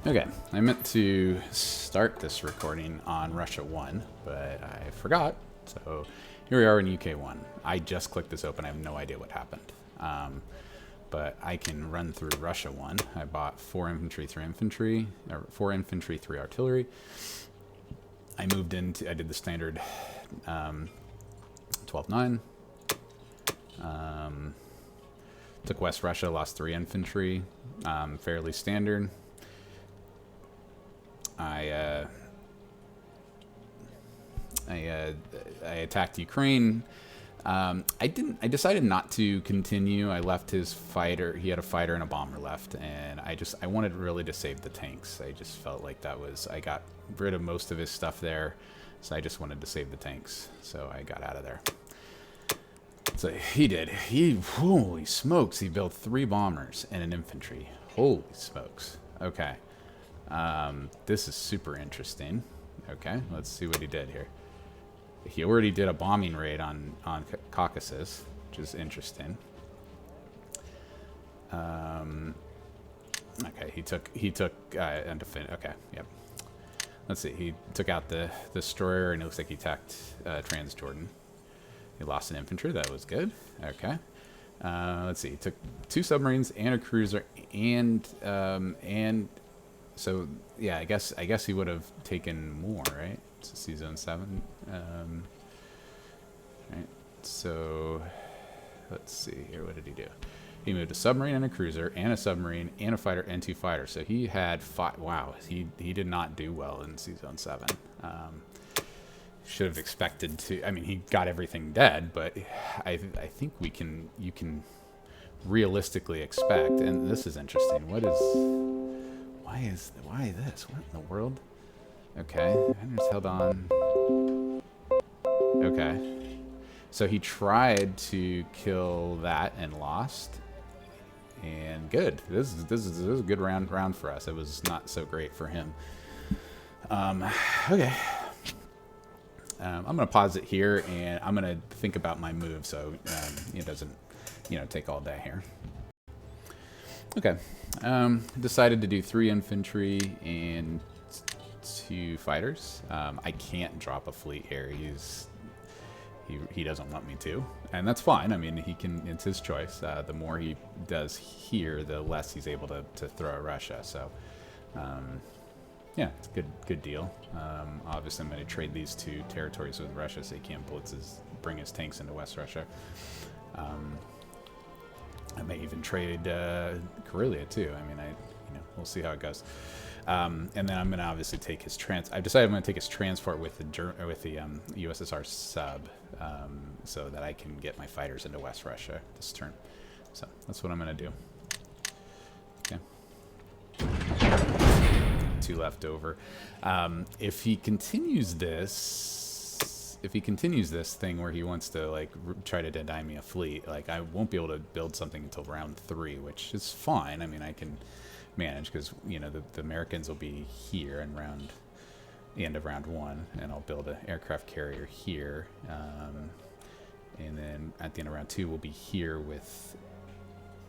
Okay, I meant to start this recording on Russia 1, but I forgot. So here we are in UK 1. I just clicked this open. I have no idea what happened. But I can run through Russia 1. I bought 4 infantry, 3 infantry, or 4 infantry, 3 artillery. I moved into, I did the standard 12-9. Took West Russia, lost 3 infantry, fairly standard. I attacked Ukraine. I decided not to continue. I left his fighter. He had a fighter and a bomber left, and I wanted really to save the tanks. I just felt like I got rid of most of his stuff there, so I just wanted to save the tanks. So I got out of there. So he did. Holy smokes! He built 3 bombers and an infantry. Holy smokes! Okay. This is super interesting. Okay, let's see what he did here. He already did a bombing raid on Caucasus, which is interesting. Okay, he took okay, yep. Let's see. He took out the destroyer, and it looks like he attacked Transjordan. He lost an infantry. That was good. Okay. Let's see. He took 2 submarines and a cruiser, and so yeah, I guess he would have taken more, right? So C zone 7. Right. So let's see here. What did he do? He moved a submarine and a cruiser and a submarine and a fighter and 2 fighters. So he had 5. Wow, he did not do well in C zone 7. Should have expected to. I mean, he got everything dead, but I think you can realistically expect. And this is interesting. Why this? What in the world? Okay, Henry's held on. Okay, so he tried to kill that and lost. And good. This is a good round for us. It was not so great for him. Okay. I'm gonna pause it here, and I'm gonna think about my move so it doesn't, take all day here. Okay. Decided to do 3 infantry and 2 fighters. I can't drop a fleet here. He doesn't want me to, and that's fine. I mean, he can. It's his choice. The more he does here, the less he's able to throw at Russia. So, yeah, it's a good deal. Obviously, I'm going to trade these 2 territories with Russia so he can't bring his tanks into West Russia. I may even trade Karelia too. I mean, we'll see how it goes. And then I'm going to obviously take his I've decided I'm going to take his transport with the USSR sub, so that I can get my fighters into West Russia this turn. So that's what I'm going to do. Okay. 2 left over. If he continues this thing where he wants to try to deny me a fleet, I won't be able to build something until round 3, which is fine. I mean, I can manage because the Americans will be here in end of round 1, and I'll build an aircraft carrier here, and then at the end of round 2 we'll be here with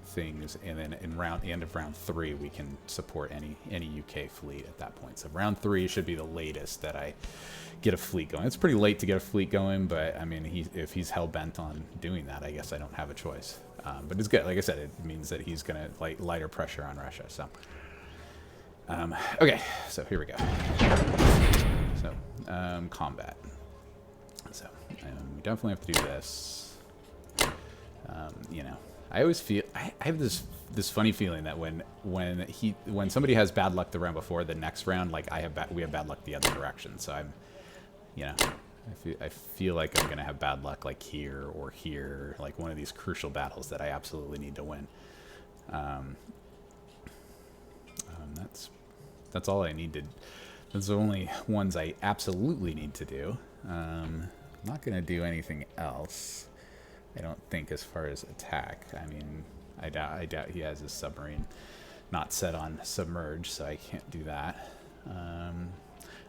things, and then end of round 3 we can support any UK fleet at that point. So round 3 should be the latest that I get a fleet going. It's pretty late to get a fleet going, but I mean, if he's hell bent on doing that, I guess I don't have a choice. But it's good. Like I said, it means that he's gonna lighter pressure on Russia. So, okay. So here we go. So combat. So we definitely have to do this. I always feel I have this funny feeling that when somebody has bad luck the round before, the next round we have bad luck the other direction. So I'm, I feel like I'm gonna have bad luck here or here, one of these crucial battles that I absolutely need to win. That's all I need to. Those are the only ones I absolutely need to do. I'm not gonna do anything else, I don't think, as far as attack. I mean, I doubt he has his submarine not set on submerge, so I can't do that. I'm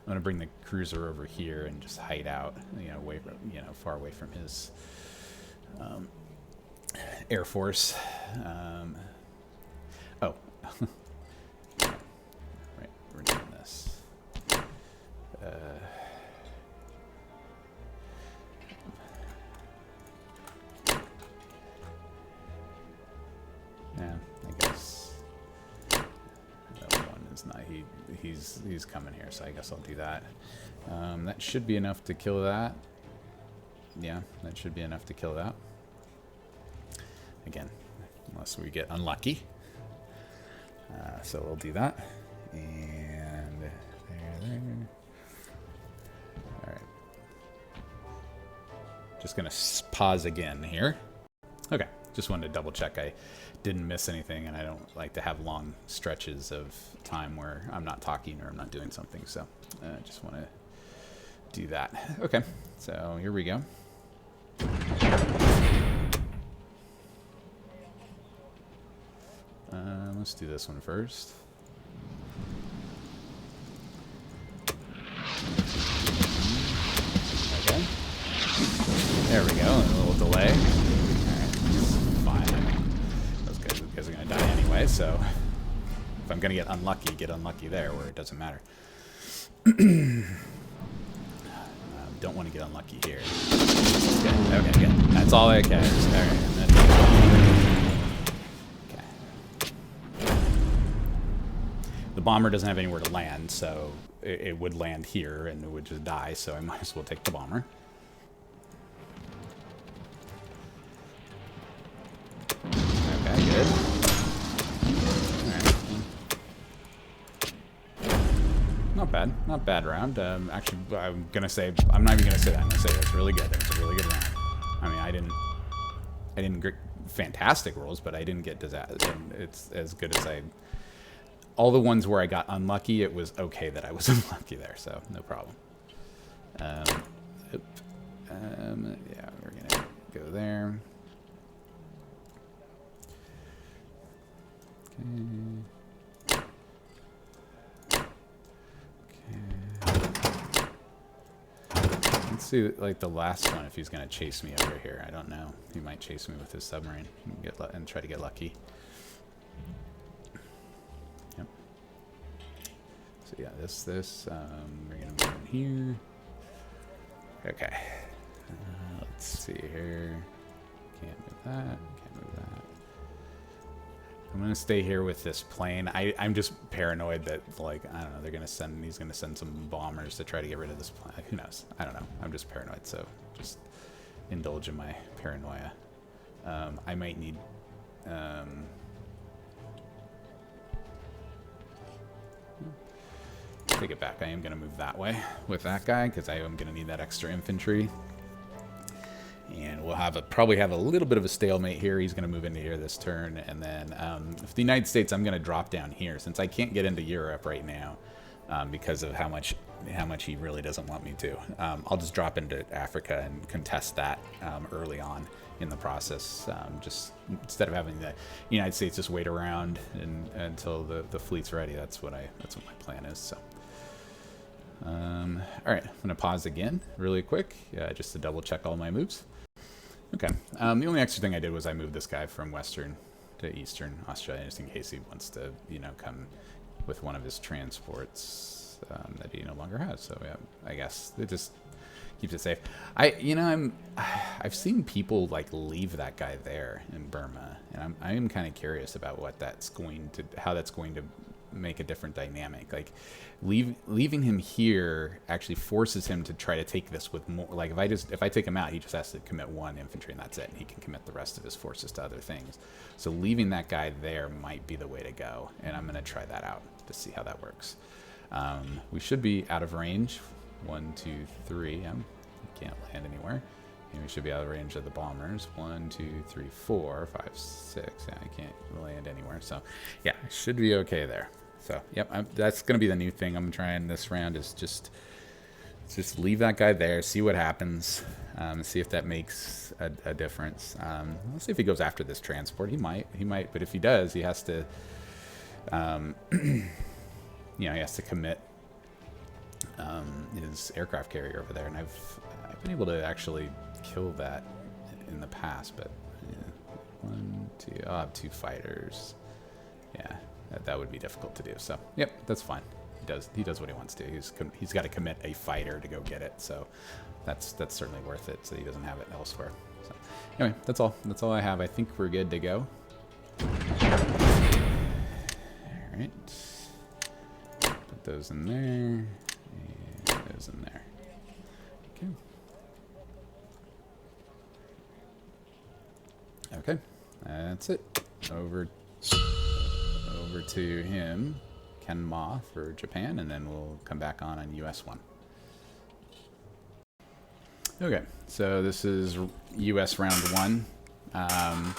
gonna bring the cruiser over here and just hide out, far away from his Air Force. Oh, right. it's not. He's coming here, so I guess I'll do that. That should be enough to kill that. Yeah, that should be enough to kill that. Again, unless we get unlucky. So we'll do that. And there. All right. Just gonna pause again here. Okay, just wanted to double check I didn't miss anything, and I don't like to have long stretches of time where I'm not talking or I'm not doing something. So I just want to do that. Okay, so here we go. Let's do this one first. Okay. There we go. A little delay. Alright, fine. Those guys are going to die anyway, so if I'm going to get unlucky there where it doesn't matter. Don't want to get unlucky here. Okay, good. That's all I care. Alright. The bomber doesn't have anywhere to land, so it would land here and it would just die, so I might as well take the bomber. Okay, good. Alright. Not bad. Not bad round. Actually, I'm going to say, I'm not even going to say that. I'm going to say it's really good. It was a really good round. I mean, I didn't get fantastic rolls, but I didn't get disaster. It's as good as all the ones where I got unlucky, it was okay that I was unlucky there, so no problem. Yeah, we're gonna go there. Okay. Let's see, like the last one, if he's gonna chase me over here. I don't know. He might chase me with his submarine and try to get lucky. So yeah, we're gonna move in here. Okay. Let's see here. Can't move that. Can't move that. I'm gonna stay here with this plane. I'm just paranoid that, like, I don't know, he's gonna send some bombers to try to get rid of this plane. Who knows? I don't know. I'm just paranoid, so just indulge in my paranoia. I might need take it back. I am going to move that way with that guy because I am going to need that extra infantry. And we'll probably have a little bit of a stalemate here. He's going to move into here this turn. And then for the United States, I'm going to drop down here since I can't get into Europe right now because of how much he really doesn't want me to. I'll just drop into Africa and contest that early on in the process, just instead of having the United States just wait around until the fleet's ready. That's what my plan is. So. All right, I'm going to pause again really quick, just to double check all my moves. Okay, the only extra thing I did was I moved this guy from Western to Eastern Australia, just in case he wants to, come with one of his transports that he no longer has. So yeah, I guess it just keeps it safe. I've seen people like leave that guy there in Burma, and I am kind of curious about how that's going to make a different dynamic. Like leaving him here actually forces him to try to take this with more. Like if I take him out, he just has to commit one infantry and that's it, and he can commit the rest of his forces to other things. So leaving that guy there might be the way to go, and I'm going to try that out to see how that works. We should be out of range. 1, 2, 3. Can't land anywhere. And we should be out of range of the bombers. 1, 2, 3, 4, 5, 6. Yeah, I can't land anywhere. So yeah, I should be okay there. So yep, that's going to be the new thing I'm trying this round, is just leave that guy there, see what happens, see if that makes a difference. Let's see if he goes after this transport. He might, but if he does, he has to, he has to commit his aircraft carrier over there, and I've been able to actually kill that in the past, but yeah. 1, 2, I'll have 2 fighters. Yeah, that would be difficult to do. So yep, that's fine. He does what he wants to. He's got to commit a fighter to go get it. So that's certainly worth it. So he doesn't have it elsewhere. So anyway, that's all I have. I think we're good to go. All right. Put those in there. And those in there. Okay. Okay. That's it. Over to him, Ken Ma for Japan, and then we'll come back on US one. Okay, so this is US round one. Let's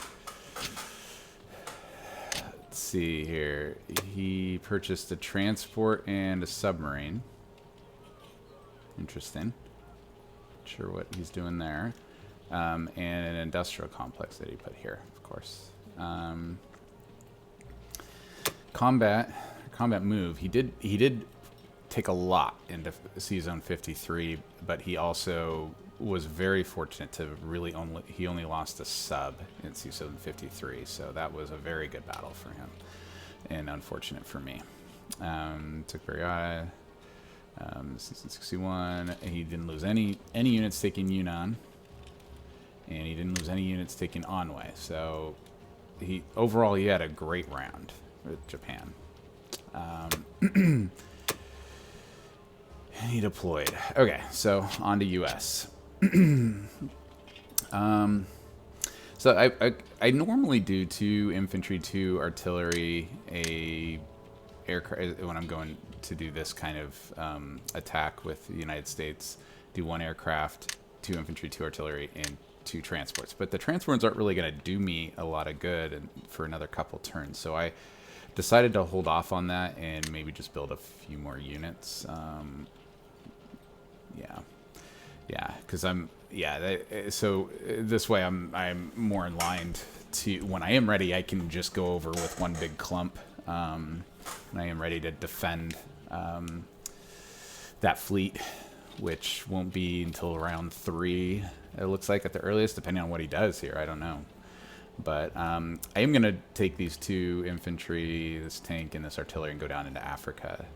see here. He purchased a transport and a submarine. Interesting. Not sure what he's doing there. And an industrial complex that he put here, of course. Combat move. He did take a lot into C-Zone 53, but he also was very fortunate to really only lost a sub in C-Zone 53, so that was a very good battle for him, and unfortunate for me. Took Variada, Season 61. He didn't lose any units taking Yunnan, and he didn't lose any units taking Anhui. So overall he had a great round with Japan. And he deployed. Okay, so on to US. So I normally do 2 infantry, 2 artillery, a aircraft when I'm going to do this kind of attack with the United States. Do 1 aircraft, 2 infantry, 2 artillery, and 2 transports. But the transports aren't really going to do me a lot of good for another couple turns. So I decided to hold off on that and maybe just build a few more units. Because so this way I'm more in line to, when I am ready, I can just go over with 1 big clump. When I am ready to defend that fleet, which won't be until round 3, it looks like, at the earliest, depending on what he does here. I don't know. But I am going to take these 2 infantry, this tank, and this artillery and go down into Africa,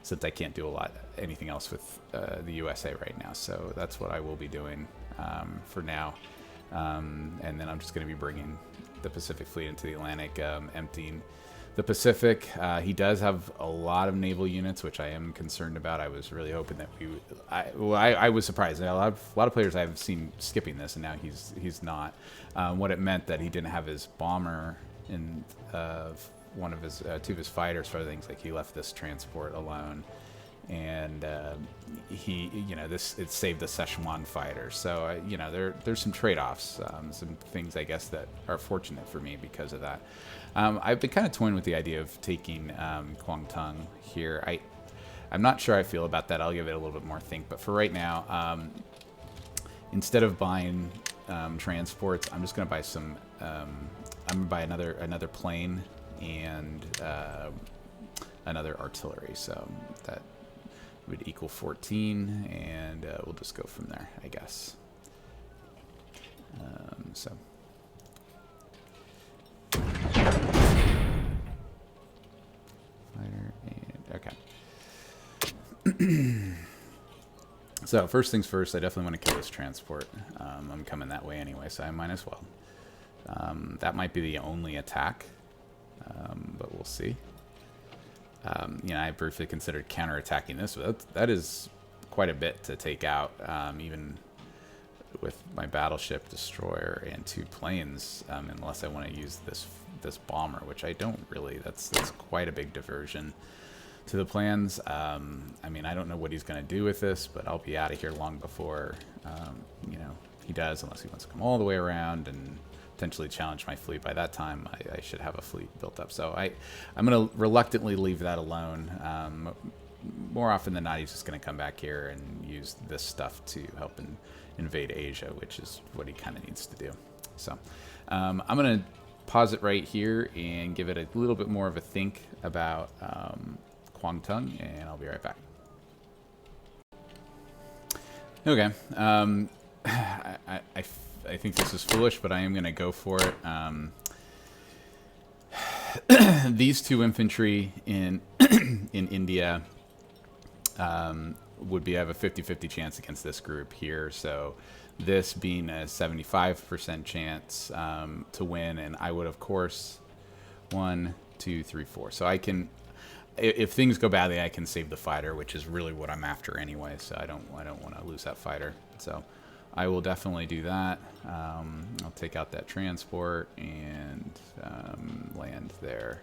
since I can't do anything else with the USA right now. So that's what I will be doing for now. And then I'm just going to be bringing the Pacific Fleet into the Atlantic, emptying the Pacific. He does have a lot of naval units, which I am concerned about. I was really hoping that I was surprised. A lot of players I've seen skipping this, and now he's not. What it meant that he didn't have his bomber in one of his 2 of his fighters for other things. Like, he left this transport alone, and it saved the Szechuan fighter. So there's some trade-offs, some things I guess that are fortunate for me because of that. I've been kind of toying with the idea of taking Kwangtung here. I'm not sure how I feel about that. I'll give it a little bit more think. But for right now, instead of buying transports, I'm just going to buy some. I'm going to buy another plane and another artillery. So that would equal 14, and we'll just go from there, I guess. So. Fighter and okay. So first things first, I definitely want to kill this transport. I'm coming that way anyway, so I might as well. That might be the only attack, but we'll see. I briefly considered counterattacking this, but that is quite a bit to take out, even with my battleship, destroyer, and 2 planes, unless I want to use this bomber, which I don't really. That's quite a big diversion to the plans. I mean, I don't know what he's going to do with this, but I'll be out of here long before he does, unless he wants to come all the way around and potentially challenge my fleet. By that time, I should have a fleet built up. So I'm going to reluctantly leave that alone. More often than not, he's just going to come back here and use this stuff to help invade Asia, which is what he kind of needs to do. So I'm going to pause it right here and give it a little bit more of a think about Kwangtung, and I'll be right back. Okay. I think this is foolish, but I am going to go for it. These 2 infantry in India would have a 50-50 chance against this group here. So this being a 75% chance to win, and I would, of course, 1, 2, 3, 4. So if things go badly, I can save the fighter, which is really what I'm after anyway. So I don't want to lose that fighter. So I will definitely do that. I'll take out that transport and land there.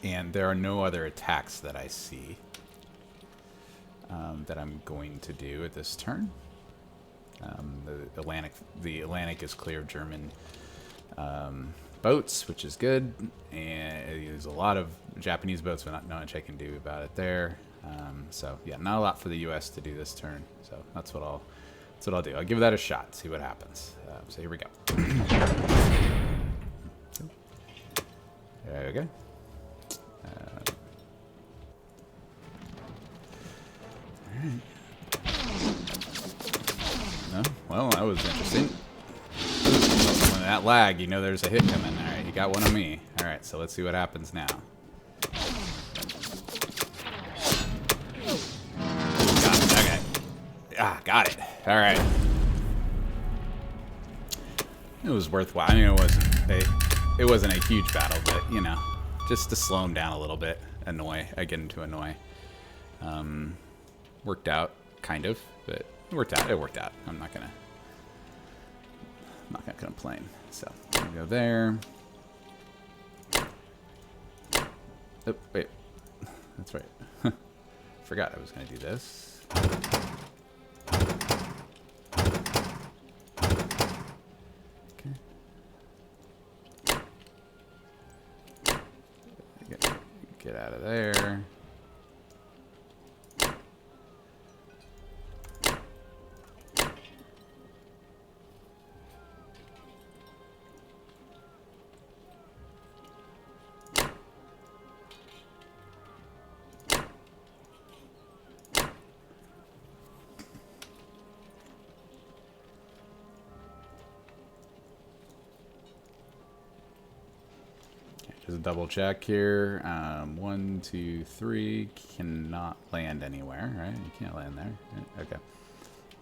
And there are no other attacks that I see that I'm going to do at this turn. The Atlantic is clear of German boats, which is good, and there's a lot of Japanese boats, but not much I can do about it there. So yeah, not a lot for the U.S. to do this turn. So that's what I'll do. I'll give that a shot, see what happens. So here we go. There we go. No? Well, that was interesting. When that lag, you know there's a hit coming. Alright, you got one on me. Alright, so let's see what happens now. Got it, okay. Ah, got it. Alright. It was worthwhile. I mean, it wasn't a huge battle, but, you know, just to slow him down a little bit. Get him to annoy. Worked out, kind of, but it worked out. It worked out. I'm not gonna complain. So I'm gonna go there. Oh wait, that's right. Forgot I was gonna do this. Okay. Get out of there. Just a double check here. 1, 2, 3 cannot land anywhere, right? You can't land there. Okay.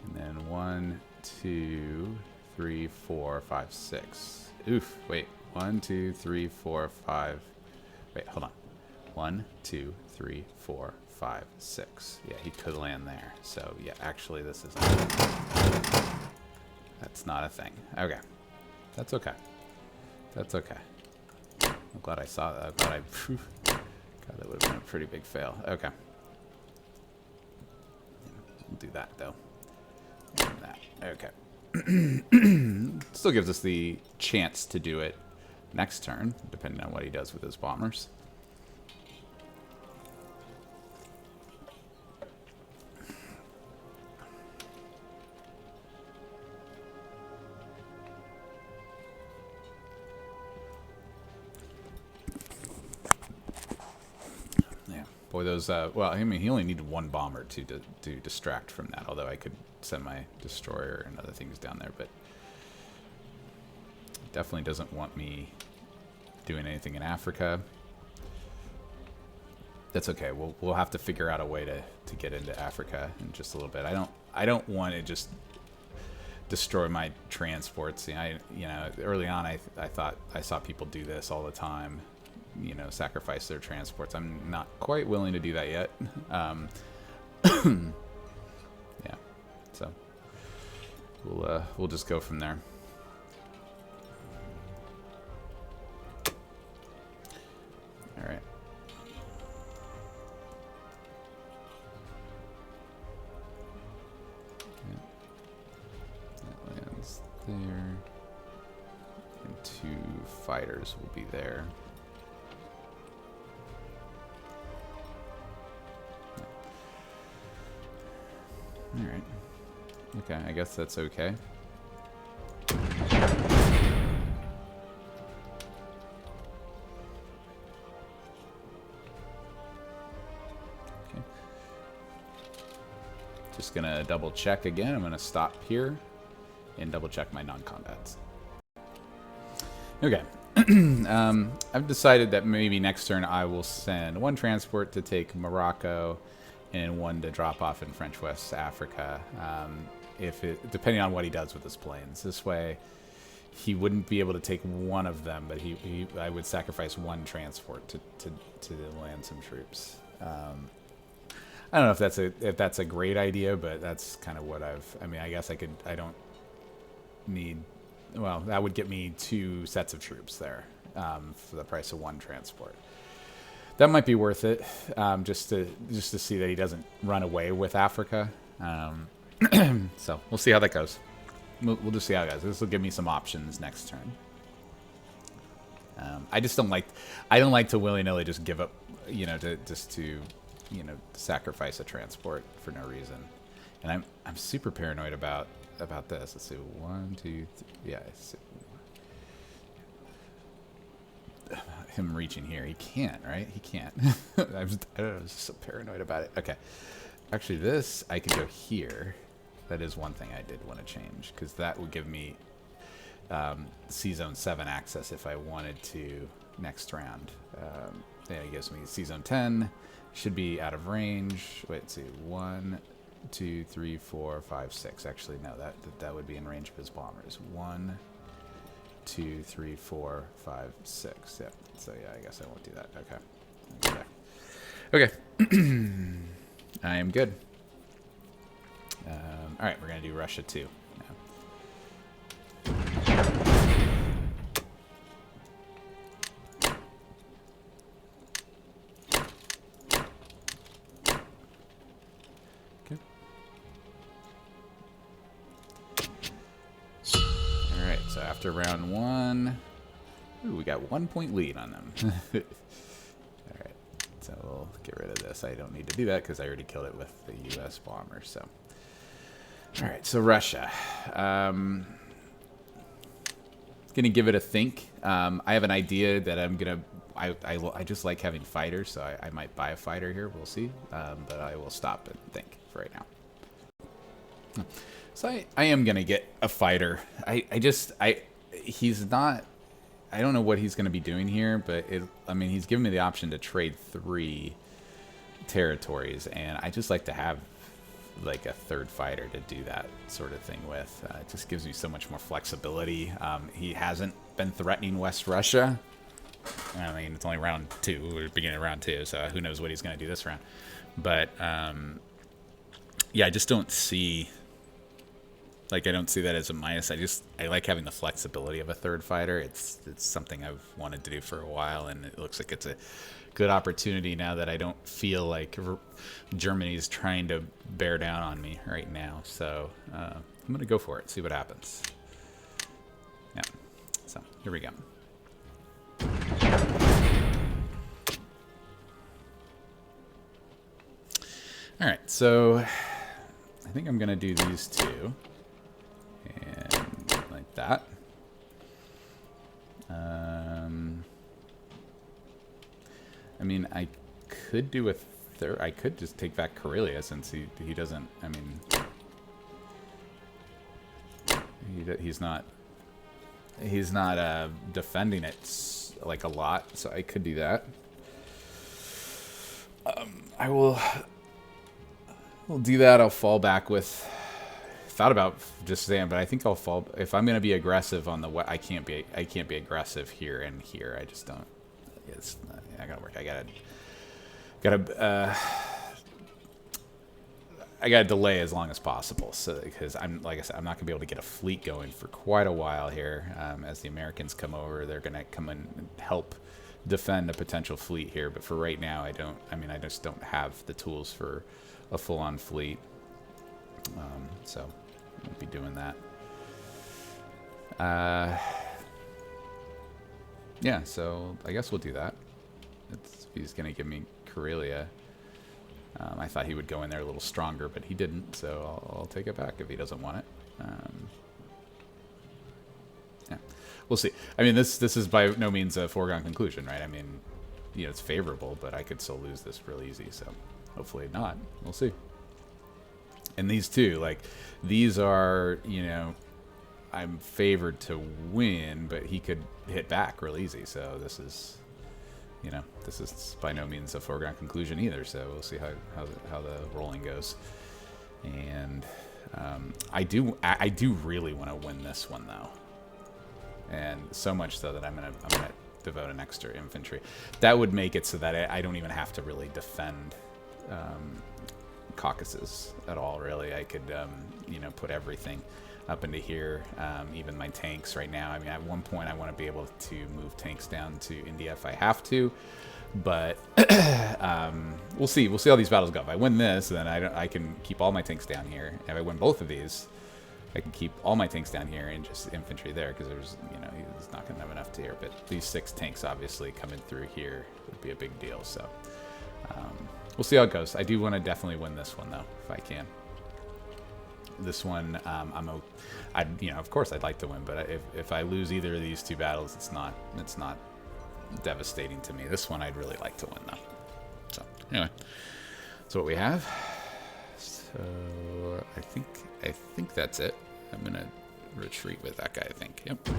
And then 1, 2, 3, 4, 5, 6. Oof. Wait. 1, 2, 3, 4, 5. Wait. Hold on. 1, 2, 3, 4, 5, 6. Yeah, he could land there. So yeah, actually, this is not. That's not a thing. Okay. That's okay. That's okay. I'm glad I saw that. God, that would have been a pretty big fail. Okay. We'll do that, though. And that. Okay. Still gives us the chance to do it next turn, depending on what he does with his bombers. Boy, those, well, I mean, he only needed one bomber to distract from that, although I could send my destroyer and other things down there, but definitely doesn't want me doing anything in Africa. That's okay. We'll have to figure out a way to get into Africa in just a little bit. I don't want to just destroy my transports. You know, early on I thought I saw people do this all the time. You know, sacrifice their transports. I'm not quite willing to do that yet. Yeah, so we'll just go from there. All right. Okay. That lands there, and 2 fighters will be there. Alright. Okay, I guess that's okay. Okay. Just gonna double check again. I'm gonna stop here and double check my non-combats. Okay. I've decided that maybe next turn I will send 1 transport to take Morocco and 1 to drop off in French West Africa, depending on what he does with his planes. This way, he wouldn't be able to take one of them, but I would sacrifice one transport to land some troops. I don't know if that's a great idea, but that's kind of what I mean, I guess I don't need, well, that would get me 2 sets of troops there for the price of 1 transport. That might be worth it, just to see that he doesn't run away with Africa. So we'll see how that goes. We'll just see how it goes. This will give me some options next turn. I just don't like to willy-nilly just give up, to sacrifice a transport for no reason. And I'm super paranoid about this. Let's see, 1, 2, 3, yeah. Him reaching here, he can't, right? He can't. I don't know, I'm just so paranoid about it. Okay, actually, this I could go here. That is one thing I did want to change, because that would give me C-Zone 7 access if I wanted to next round. Yeah, it gives me C-Zone 10. Should be out of range. Wait, let's see. 1, 2, 3, 4, 5, 6. Actually, no, that would be in range of his bombers. 1, 2, 3, 4, 5, 6. Yeah. So yeah, I guess I won't do that. Okay. Okay. I am good. All right, we're gonna do Russia too. Okay. All right. So after round 1, ooh, we got 1 point lead on them. All right. So we'll get rid of this. I don't need to do that because I already killed it with the U.S. bomber. So. All right, so Russia. Gonna give it a think. I have an idea that I'm gonna. I just like having fighters, so I might buy a fighter here. We'll see, but I will stop and think for right now. So I am gonna get a fighter. He's not. I don't know what he's gonna be doing here, but I mean, he's given me the option to trade 3 territories, and I just like to have like a 3rd fighter to do that sort of thing with. It just gives me so much more flexibility. He hasn't been threatening West Russia. I mean, it's only round 2, we're beginning of round 2, so who knows what he's going to do this round. But yeah, I just don't see, like, I don't see that as a minus. I like having the flexibility of a 3rd fighter. It's something I've wanted to do for a while, and it looks like it's a good opportunity now that I don't feel like Germany's trying to bear down on me right now. So I'm going to go for it, see what happens. Yeah, so here we go. All right, so I think I'm going to do these 2. And like that. I mean, I could do a 3rd. I could just take back Karelia since he doesn't. I mean, he's not defending it like a lot. So I could do that. We'll do that. I'll fall back with. Thought about just saying, but I think I'll fall if I'm going to be aggressive on the. I can't be aggressive here and here. I just don't. It's not gonna work. I gotta delay as long as possible. So because like I said, I'm not gonna be able to get a fleet going for quite a while here. As the Americans come over, they're gonna come and help defend a potential fleet here. But for right now, I don't. I mean, I just don't have the tools for a full-on fleet. So I won't be doing that. Yeah, so I guess we'll do that. He's going to give me Karelia. I thought he would go in there a little stronger, but he didn't, so I'll take it back if he doesn't want it. Yeah, we'll see. I mean, this is by no means a foregone conclusion, right? I mean, it's favorable, but I could still lose this real easy, so hopefully not. We'll see. And these 2, like, these are, I'm favored to win, but he could hit back real easy. So this is, this is by no means a foregone conclusion either. So we'll see how the rolling goes. And I do really want to win this one though. and so much so that I'm gonna devote an extra infantry. That would make it so that I don't even have to really defend Caucasus at all. Really, I could you know, put everything up into here, even my tanks right now. I mean, at one point I want to be able to move tanks down to India if I have to, but we'll see. We'll see how these battles go. If I win this, then I can keep all my tanks down here. If I win both of these, I can keep all my tanks down here and just infantry there, because there's, you know, he's not going to have enough to here. But these 6 tanks obviously coming through here would be a big deal. So we'll see how it goes. I do want to definitely win this one though, if I can. This one, you know, of course I'd like to win, but if I lose either of these 2 battles, it's not devastating to me. This one I'd really like to win though. So anyway, that's what we have. So I think that's it. I'm gonna retreat with that guy, I think. Yep.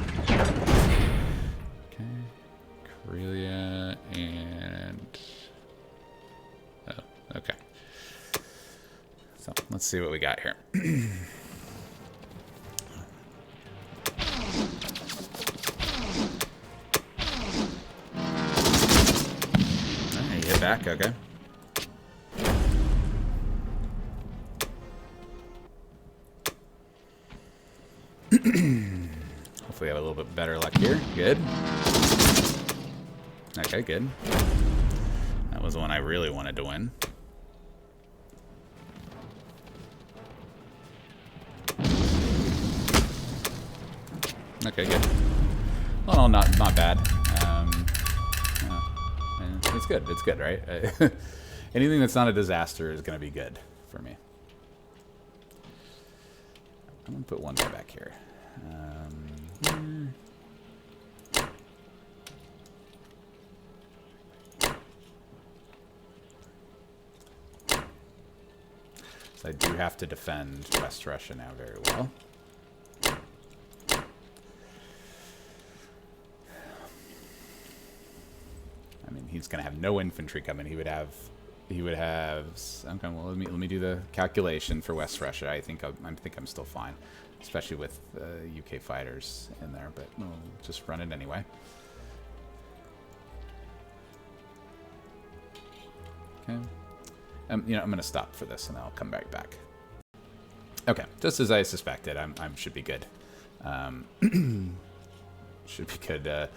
Okay. Karelia and oh, okay. So let's see what we got here. Alright, hit back, okay. Hopefully I have a little bit better luck here. Good. Okay, good. That was the one I really wanted to win. Okay, good. Well, not bad. It's good. It's good, right? Anything that's not a disaster is going to be good for me. I'm going to put one guy back here. So I do have to defend West Russia now very well. I mean, he's going to have no infantry coming. He would have. Okay, well, let me do the calculation for West Russia. I think I'm still fine, especially with UK fighters in there. But we'll just run it anyway. Okay. You know, I'm going to stop for this, and I'll come back. Okay, just as I suspected, I should be good. Should be good.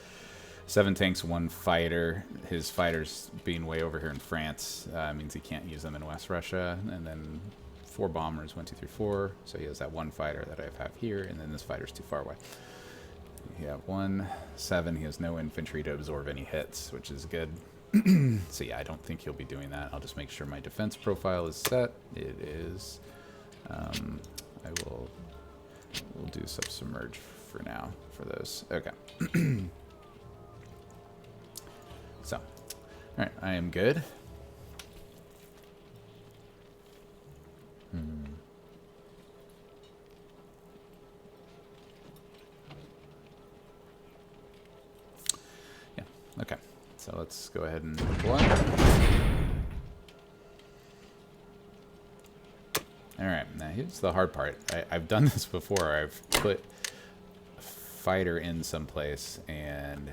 7 tanks, 1 fighter. His fighters being way over here in France means he can't use them in West Russia. And then 4 bombers, 1, 2, 3, 4. So he has that 1 fighter that I have here, and then this fighter's too far away. You have 1, 7. He has no infantry to absorb any hits, which is good. So yeah, I don't think he'll be doing that. I'll just make sure my defense profile is set. It is. We'll do submerge for now for those. Okay. So, all right, I am good. Yeah, okay. So let's go ahead and deploy. All right, now here's the hard part. I've done this before. I've put a fighter in someplace and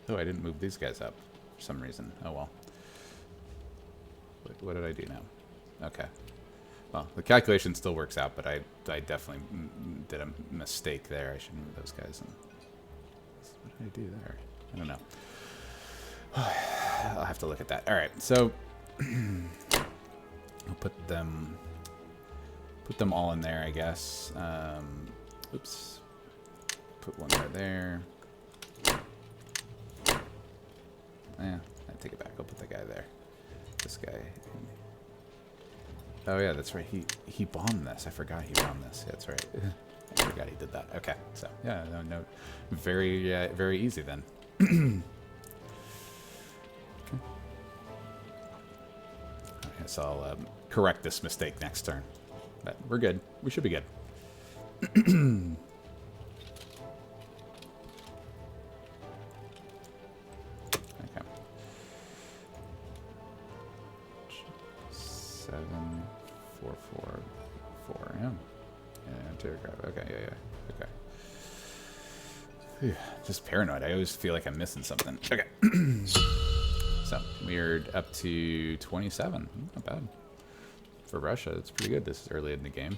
oh, I didn't move these guys up for some reason. Oh well. What did I do now? Okay. Well, the calculation still works out, but I definitely did a mistake there. I should move those guys. What did I do there? I don't know. I'll have to look at that. All right, so I'll put them all in there, I guess. Oops. Put one right there. Yeah, I take it back. I'll put the guy there. This guy. Oh yeah, that's right. He bombed this. I forgot he bombed this. Yeah, that's right. I forgot he did that. Okay, so yeah, no, very easy then. Okay. Okay, so I'll correct this mistake next turn. But we're good. We should be good. Okay. 7, 4, 4. am. Yeah, anti-aircraft. Okay, yeah. Okay. Whew, just paranoid. I always feel like I'm missing something. Okay. So, we're up to 27. Not bad. For Russia, it's pretty good. This is early in the game.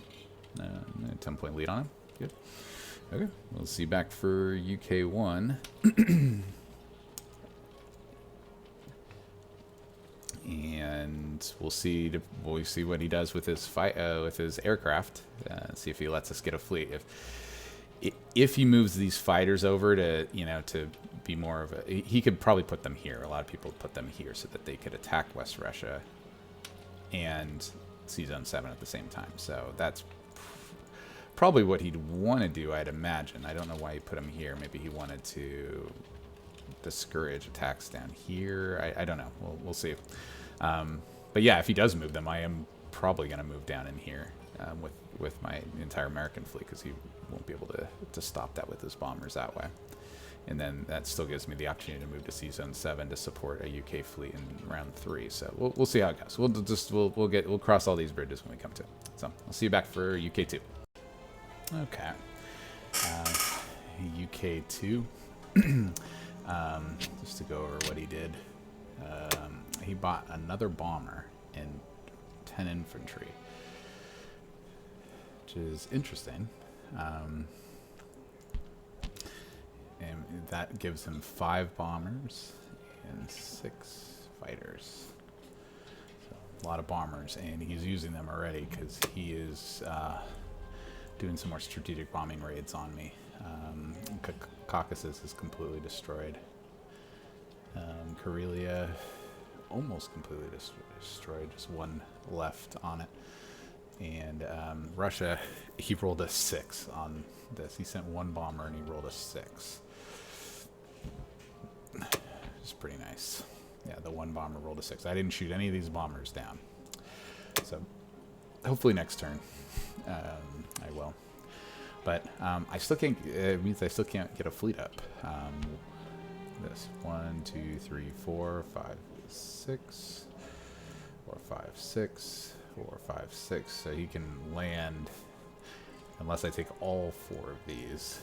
10-point lead on him. Good. Okay. We'll see back for UK 1. And we'll see what he does with his with his aircraft. See if he lets us get a fleet. If he moves these fighters over to to be more of a, he could probably put them here. A lot of people put them here so that they could attack West Russia and Sea Zone 7 at the same time. So that's probably what he'd want to do, I'd imagine. I don't know why he put them here. Maybe he wanted to discourage attacks down here. I don't know. We'll see. But yeah, if he does move them, I am probably going to move down in here with my entire American fleet, because he won't be able to stop that with his bombers that way. And then that still gives me the opportunity to move to Sea Zone 7 to support a UK fleet in round 3. So we'll see how it goes. We'll cross all these bridges when we come to it. So I'll see you back for UK 2. Okay. UK 2. Just to go over what he did. He bought another bomber and 10 infantry, which is interesting. And that gives him 5 bombers and 6 fighters. So a lot of bombers, and he's using them already because he is doing some more strategic bombing raids on me. Caucasus is completely destroyed. Karelia almost completely destroyed, just one left on it. And Russia, he rolled a 6 on this. He sent 1 bomber and he rolled a 6. It's pretty nice. Yeah, the 1 bomber rolled a 6. I didn't shoot any of these bombers down. So hopefully next turn I will. But I still can't. It means I still can't get a fleet up. This 1, 2, 3, 4, 5, 6, 4, 5, 6, 4, 5, 6. So he can land unless I take all 4 of these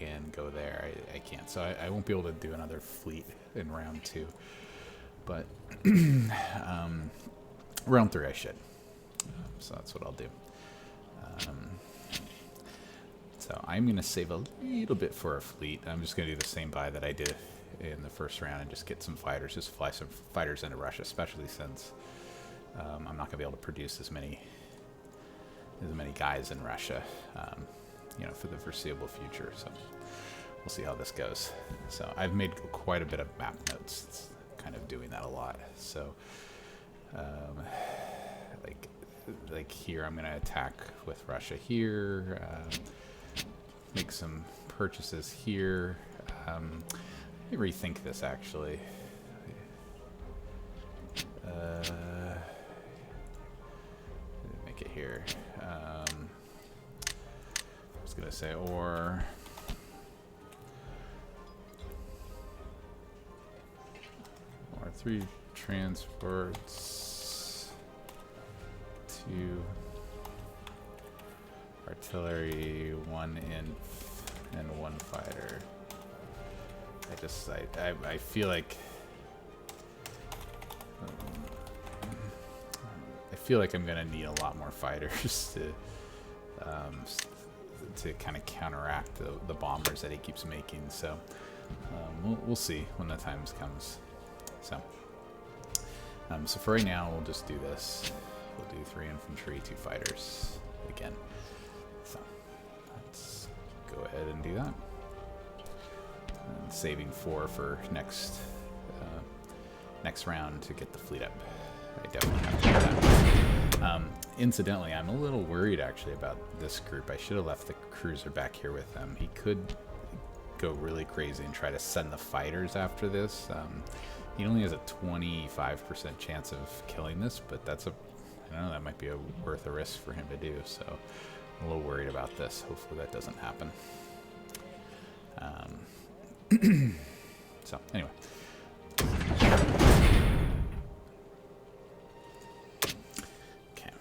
and go there. I can't. So I won't be able to do another fleet in round 2. But round 3 I should. So that's what I'll do. So I'm going to save a little bit for a fleet. I'm just going to do the same buy that I did in the first round and just get some fighters, just fly some fighters into Russia, especially since I'm not going to be able to produce as many guys in Russia, for the foreseeable future. So we'll see how this goes. So I've made quite a bit of map notes. It's kind of doing that a lot. So like here, I'm going to attack with Russia here. Make some purchases here. Let me rethink this actually. Make it here. I was gonna say or 3 transports, 2 artillery, 1 inf, and 1 fighter. I feel like I'm gonna need a lot more fighters to kind of counteract the bombers that he keeps making. So we'll see when the time comes. So for right now, we'll just do this. We'll do 3 infantry, 2 fighters again. So let's go ahead and do that. And saving 4 for next round to get the fleet up. I definitely have to do that. Incidentally, I'm a little worried actually about this group. I should have left the cruiser back here with them. He could go really crazy and try to send the fighters after this. He only has a 25% chance of killing this, but I don't know, that might be worth a risk for him to do. So I'm a little worried about this. Hopefully that doesn't happen. So anyway. Okay.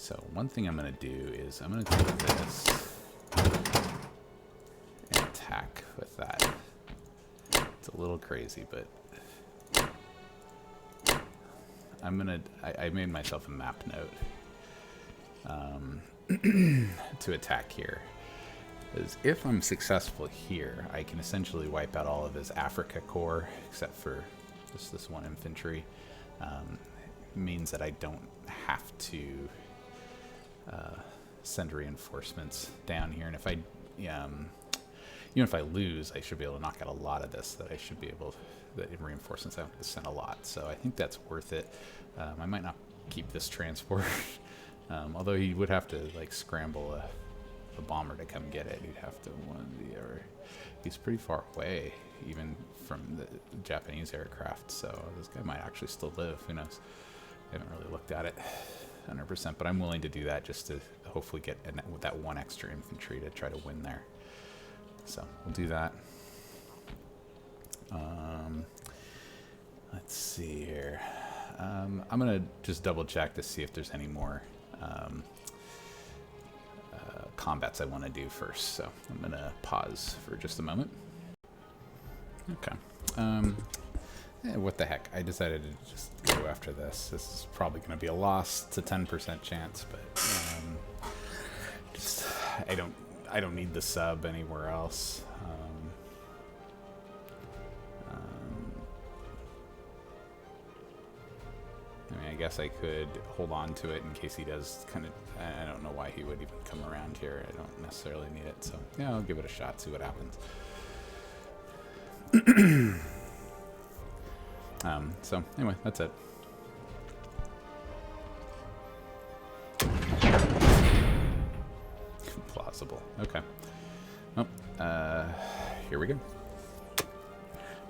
So one thing I'm going to do is I'm going to take this and attack with that. It's a little crazy, but I'm going to... I made myself a map note to attack here. Because if I'm successful here, I can essentially wipe out all of his Africa Corps, except for just this one infantry. Means that I don't have to send reinforcements down here, and if I, even if I lose, I should be able to knock out a lot of this. That I should be able, that in reinforcements I have to send a lot. So I think that's worth it. I might not keep this transport, although he would have to like scramble a bomber to come get it. He'd have to he's pretty far away, even from the Japanese aircraft. So this guy might actually still live. Who knows? I haven't really looked at it 100%, but I'm willing to do that just to hopefully get that one extra infantry to try to win there. So we'll do that. Let's see here. I'm going to just double check to see if there's any more combats I want to do first. So I'm going to pause for just a moment. Okay. What the heck? I decided to just go after this. This is probably going to be a loss. It's a 10% chance, but just I don't need the sub anywhere else. I mean, I guess I could hold on to it in case he does kind of... I don't know why he would even come around here. I don't necessarily need it. So, yeah, I'll give it a shot, see what happens. So, anyway, that's it. Plausible. Okay. Well, here we go.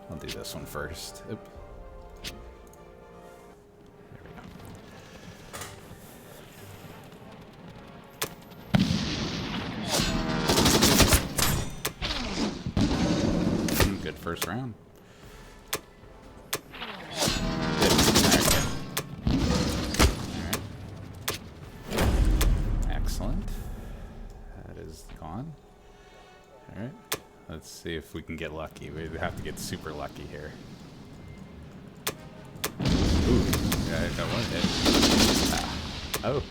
I'll do this one first. Oop. Good first round. Let's see if we can get lucky. We have to get super lucky here. Ooh, yeah, I got one hit. Oh.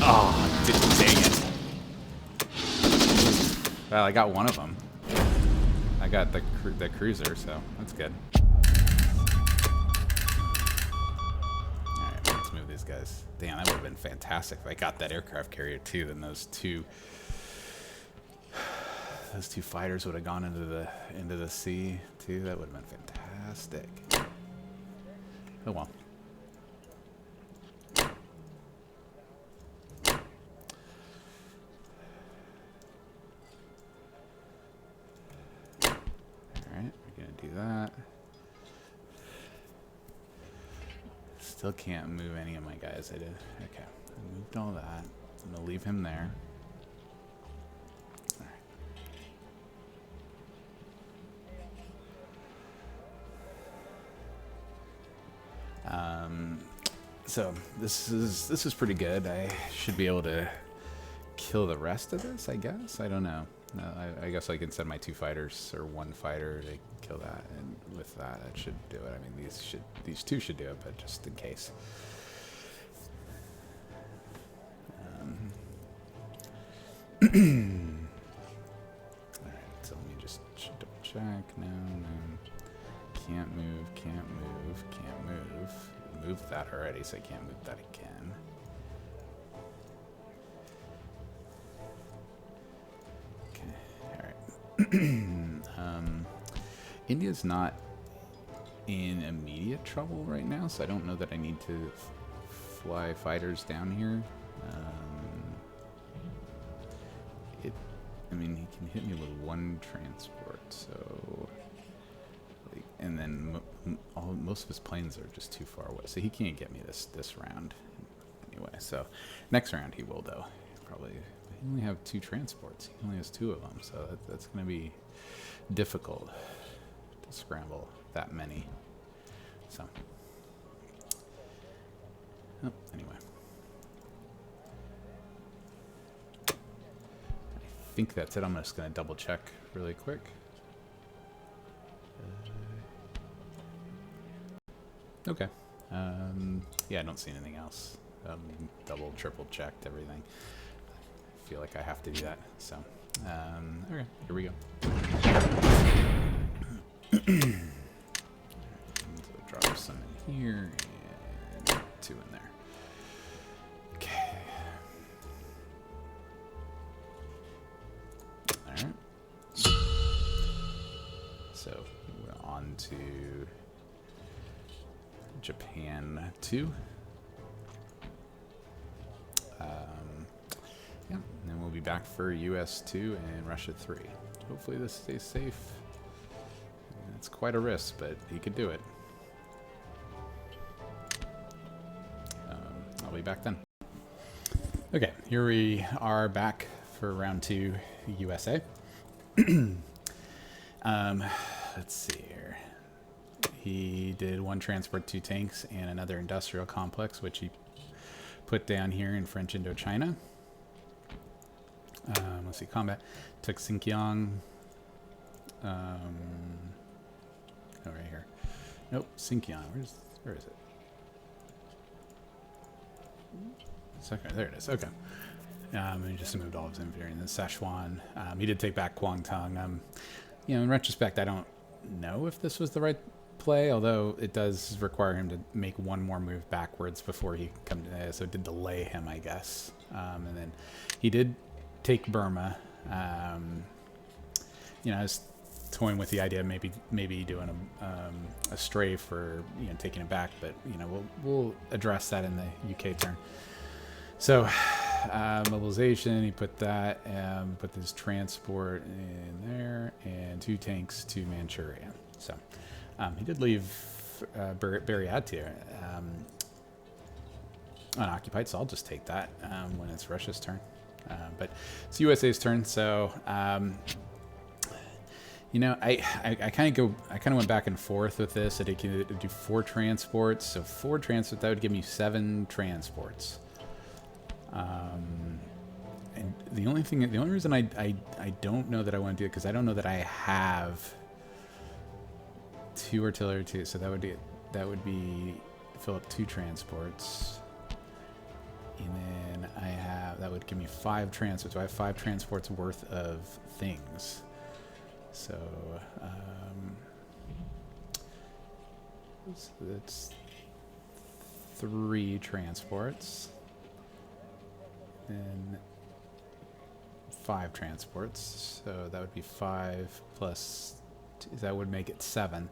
Oh, dang it. Well, I got one of them. I got the cruiser, so that's good. Guys, damn, that would have been fantastic if I got that aircraft carrier too. Then those two fighters would have gone into the sea too. That would have been fantastic. Oh well. All right, we're gonna do that. Still can't move any of my guys. I did. Okay. I moved all that. I'm going to leave him there. All right. So this is pretty good. I should be able to kill the rest of this, I guess. I don't know. No, I guess I can send my 2 fighters or 1 fighter to kill that, and with that should do it. I mean, these 2 should do it, but just in case. All right, so let me just double check. No, can't move, can't move, can't move. Moved that already, so I can't move that again. India's not in immediate trouble right now, so I don't know that I need to fly fighters down here. I mean, he can hit me with 1 transport, so... And then most of his planes are just too far away, so he can't get me this round anyway. So next round he will, though. Probably he only have 2 transports. He only has 2 of them, so that's going to be difficult to scramble that many. So, oh, anyway. I think that's it. I'm just going to double check really quick. Okay. Yeah, I don't see anything else. Double, triple checked everything. I feel like I have to do that. So, okay, here we go. So drop some in here and 2 in there. Okay. All right. So we're on to Japan 2. Yeah, and then we'll be back for US 2 and Russia 3. Hopefully this stays safe. It's quite a risk, but he could do it. I'll be back then. Okay, here we are back for round 2 USA. Let's see here. He did 1 transport, 2 tanks, and another industrial complex, which he put down here in French Indochina. Let's see, combat. Took Xinjiang. Oh, right here. Nope, Xinjiang. Where is it? Okay, there it is. Okay. He just moved all of his infantry in the Szechuan. He did take back Guangdong. You know, in retrospect, I don't know if this was the right play, although it does require him to make 1 more move backwards before he come to, so it did delay him, I guess. And then he did take Burma. You know, I was toying with the idea of maybe doing a strafe for, you know, taking it back, but you know, we'll address that in the UK turn. So mobilization, he put that, put this transport in there, and 2 tanks to Manchuria. So he did leave Buryatia unoccupied, so I'll just take that when it's Russia's turn. But it's USA's turn, so you know, I kind of went back and forth with this. I could do 4 transports, so 4 transports, that would give me 7 transports. And the only reason I don't know that I want to do it, because I don't know that I have 2 artillery, 2, so that would be fill up 2 transports, and then that would give me 5 transports. So I have 5 transports worth of things. So that's 3 transports, and 5 transports. So that would be 5 plus 2, that would make it 7,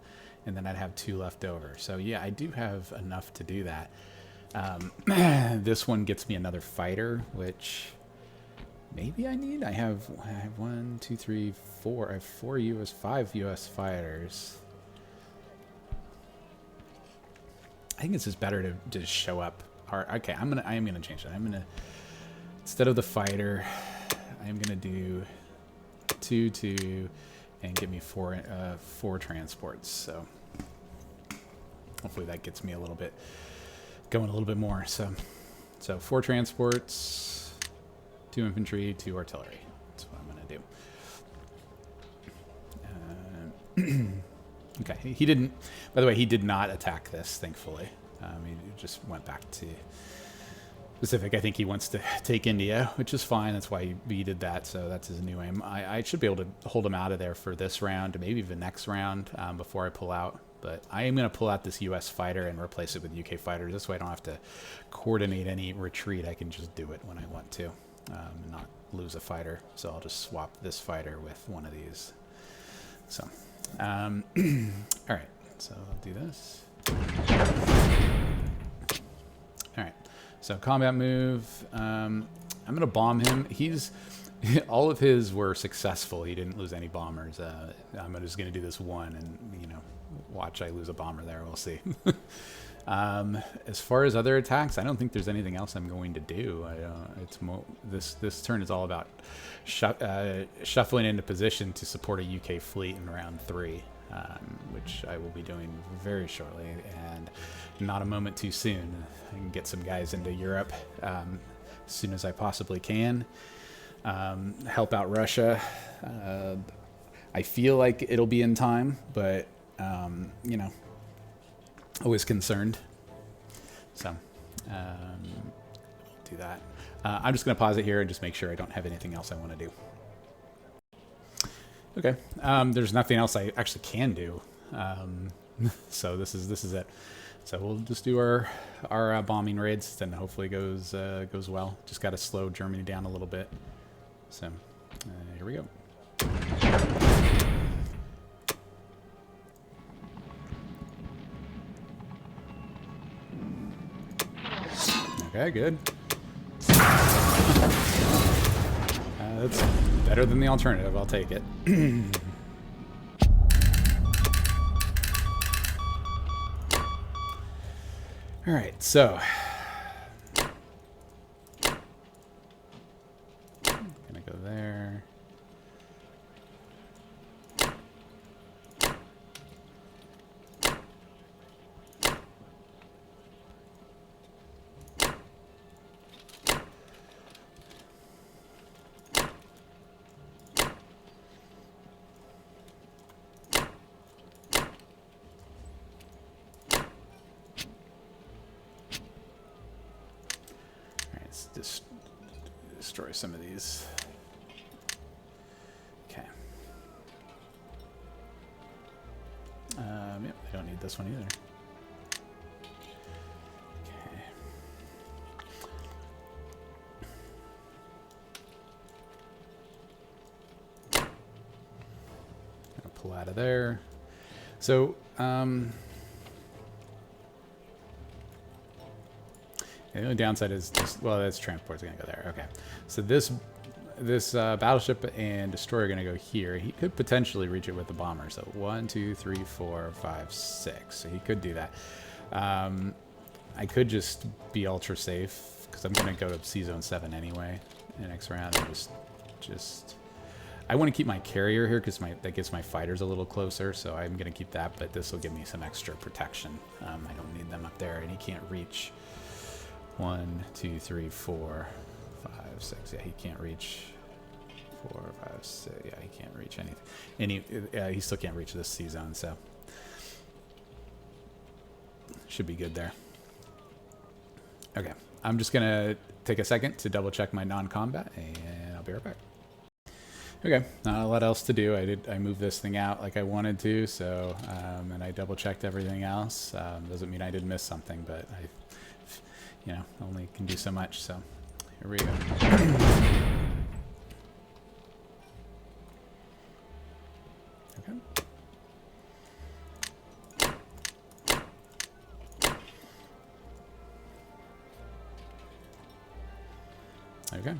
and then I'd have 2 left over. So yeah, I do have enough to do that. This one gets me another fighter, which maybe I need. I have 1, 2, 3, 4. I have 5 US fighters. I think it's just better to just show up. Okay, I am gonna change that. Instead of the fighter, I am gonna do 2, 2, and give me 4 transports. So hopefully that gets me going a little bit more. So 4 transports, 2 infantry, 2 artillery. That's what I'm gonna do. Okay, he didn't. By the way, he did not attack this. Thankfully, he just went back to Pacific. I think he wants to take India, which is fine. That's why he did that. So that's his new aim. I should be able to hold him out of there for this round, maybe even next round, before I pull out. But I am going to pull out this US fighter and replace it with UK fighters. This way I don't have to coordinate any retreat. I can just do it when I want to, and not lose a fighter. So I'll just swap this fighter with one of these. So, all right. So I'll do this. All right. So combat move. I'm going to bomb him. All of his were successful. He didn't lose any bombers. I'm just going to do this one, and you know, watch I lose a bomber there. We'll see. As far as other attacks, I don't think there's anything else I'm going to do. This turn is all about shuffling into position to support a UK fleet in round 3, which I will be doing very shortly, and not a moment too soon. I can get some guys into Europe as soon as I possibly can. Help out Russia. I feel like it'll be in time, but you know, always concerned. So do that. I'm just going to pause it here and just make sure I don't have anything else I want to do. Okay. There's nothing else I actually can do. So this is it. So we'll just do our bombing raids, and hopefully goes well. Just got to slow Germany down a little bit. So here we go. Okay, good. That's better than the alternative. I'll take it. All right, so gonna go there. Just destroy some of these. Okay. Yep, I don't need this one either. Okay. Gonna pull out of there. So, the only downside is just, well, that's transport's gonna go there. Okay, so this battleship and destroyer are gonna go here. He could potentially reach it with the bomber. So 1, 2, 3, 4, 5, 6. So he could do that. I could just be ultra safe because I'm gonna go to Sea Zone 7 anyway in the next round. And just I want to keep my carrier here because that gets my fighters a little closer. So I'm gonna keep that, but this will give me some extra protection. I don't need them up there, and he can't reach. 1, 2, 3, 4, 5, 6. Yeah, he can't reach 4, 5, 6. Yeah, he can't reach anything. He still can't reach this Sea Zone, so should be good there. Okay, I'm just gonna take a second to double check my non-combat, and I'll be right back. Okay, not a lot else to do. I moved this thing out like I wanted to, so and I double checked everything else. Doesn't mean I did miss something, but you know, only can do so much, so here we go. Okay. Okay.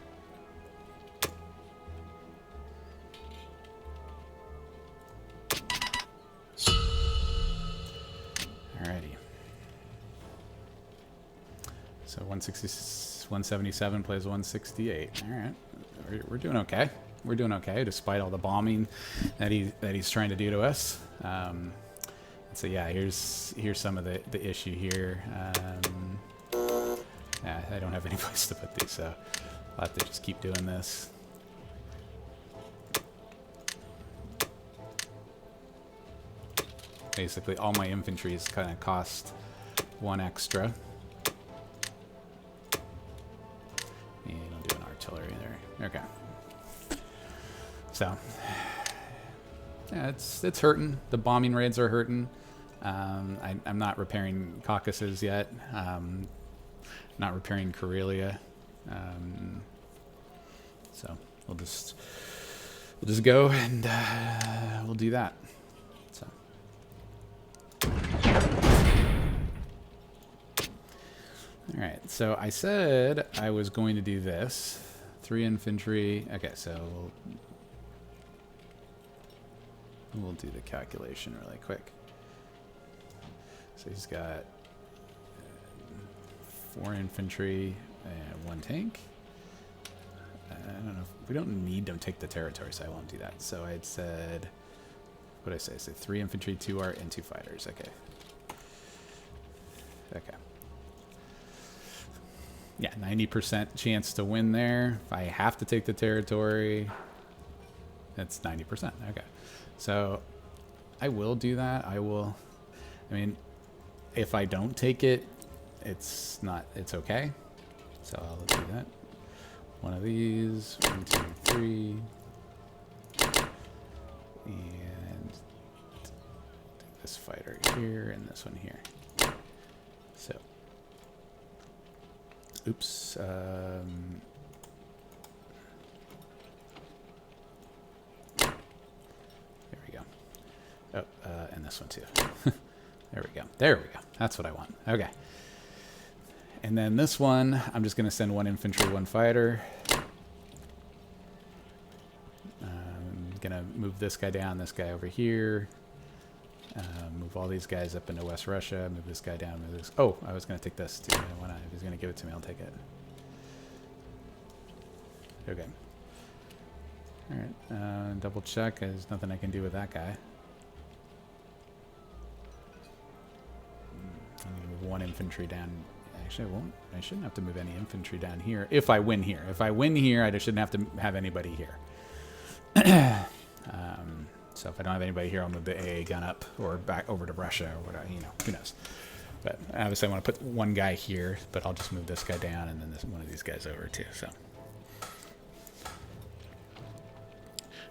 Alrighty. So 177 plays 168. All right, we're doing okay. We're doing okay despite all the bombing that he's trying to do to us. So yeah, here's some of the issue here. Yeah, I don't have any place to put these, so I'll have to just keep doing this. Basically, all my infantry is kind of cost 1 extra. And I'll do an artillery there. Okay. So, yeah, it's hurting. The bombing raids are hurting. I'm not repairing Caucasus yet. Not repairing Karelia. So we'll just go and we'll do that. So. All right, so I said I was going to do this. 3 infantry. Okay, so we'll do the calculation really quick. So he's got 4 infantry and 1 tank. I don't know. We don't need to take the territory, so I won't do that. So I said, what did I say? I said 3 infantry, 2 art, and 2 fighters. Okay. Okay. Yeah, 90% chance to win there. If I have to take the territory, that's 90%. Okay. So I will do that. I mean, if I don't take it, it's okay. So I'll do that. One of these, 1, 2, 3. And this fighter here and this one here. So, oops. There we go. Oh, and this one too. There we go. There we go. That's what I want. Okay. And then this one, I'm just going to send 1 infantry, 1 fighter. I'm going to move this guy down, this guy over here. Move all these guys up into West Russia. Move this guy down. Move this. Oh, I was going to take this too. Why not? If he's going to give it to me, I'll take it. Okay. All right. Double check. There's nothing I can do with that guy. I'm going to move 1 infantry down. Actually, I won't. I shouldn't have to move any infantry down here if I win here. If I win here, I just shouldn't have to have anybody here. So if I don't have anybody here, I'll move the AA gun up or back over to Russia or whatever. You know, who knows? But obviously, I want to put 1 guy here, but I'll just move this guy down and then one of these guys over too. So,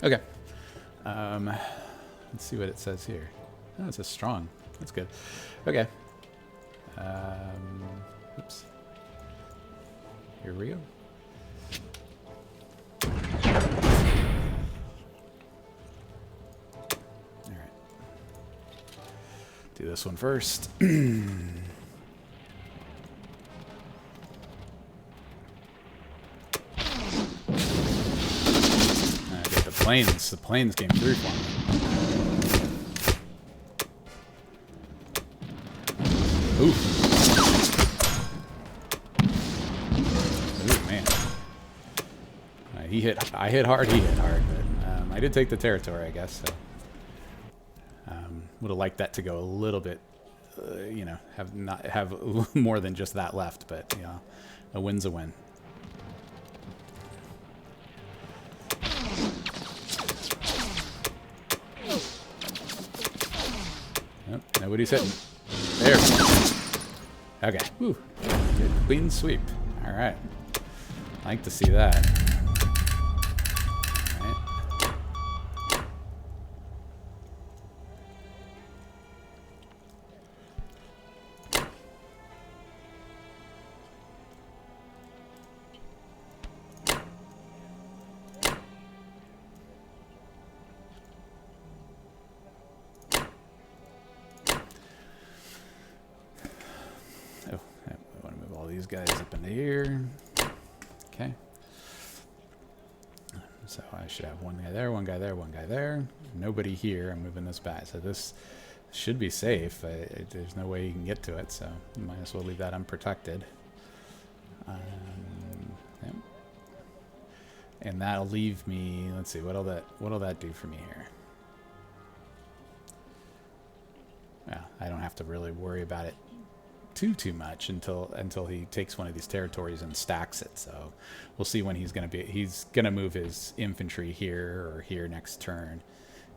okay. Let's see what it says here. Oh, it says strong. That's good. Okay. Oops. Here we go. All right. Do this one first. Get the planes. The planes came through for me. Ooh. Ooh, man. I hit hard, he hit hard, but I did take the territory, I guess, so. Would have liked that to go a little bit, you know, have more than just that left, but, you know, a win's a win. Nope, nobody's hitting. There we go. Okay. Woo. Good clean sweep. All right. Like to see that. All right. These guys up into here. Okay. So I should have 1 guy there, 1 guy there, 1 guy there. Nobody here. I'm moving this back. So this should be safe. There's no way you can get to it, so you might as well leave that unprotected. Yep. And that'll leave me. Let's see. What'll that do for me here? Well, I don't have to really worry about it too much until he takes one of these territories and stacks it. So we'll see when he's gonna move his infantry here or here next turn,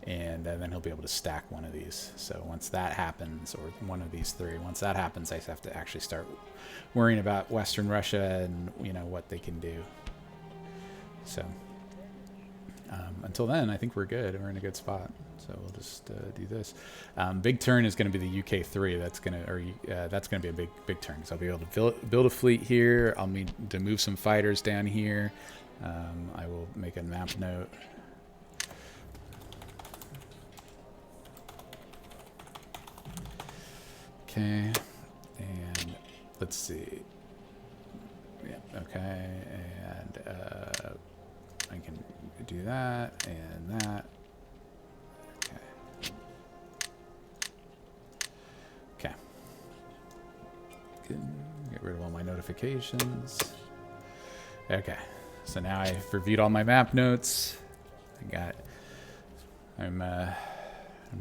and then he'll be able to stack one of these. So once that happens, or one of these 3, once that happens, I have to actually start worrying about Western Russia and, you know, what they can do. So until then, I think we're good. We're in a good spot. So we'll just do this. Big turn is going to be the UK3. That's going to be a big turn. So I'll be able to build a fleet here. I'll need to move some fighters down here. I will make a map note. Okay, and let's see. Yeah. Okay, and I can do that and that. Okay. fortifications. Okay, so now I've reviewed all my map notes. I'm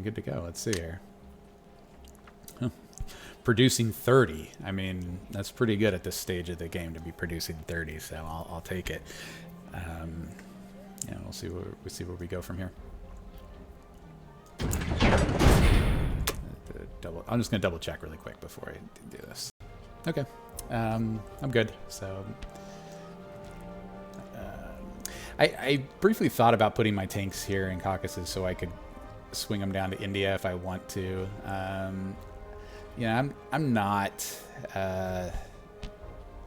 good to go. Let's see here. Huh. Producing 30. I mean, that's pretty good at this stage of the game to be producing 30. So I'll take it. Yeah, we'll see where we go from here. I'm just gonna double check really quick before I do this. Okay, I'm good. So I briefly thought about putting my tanks here in Caucasus so I could swing them down to India if I want to.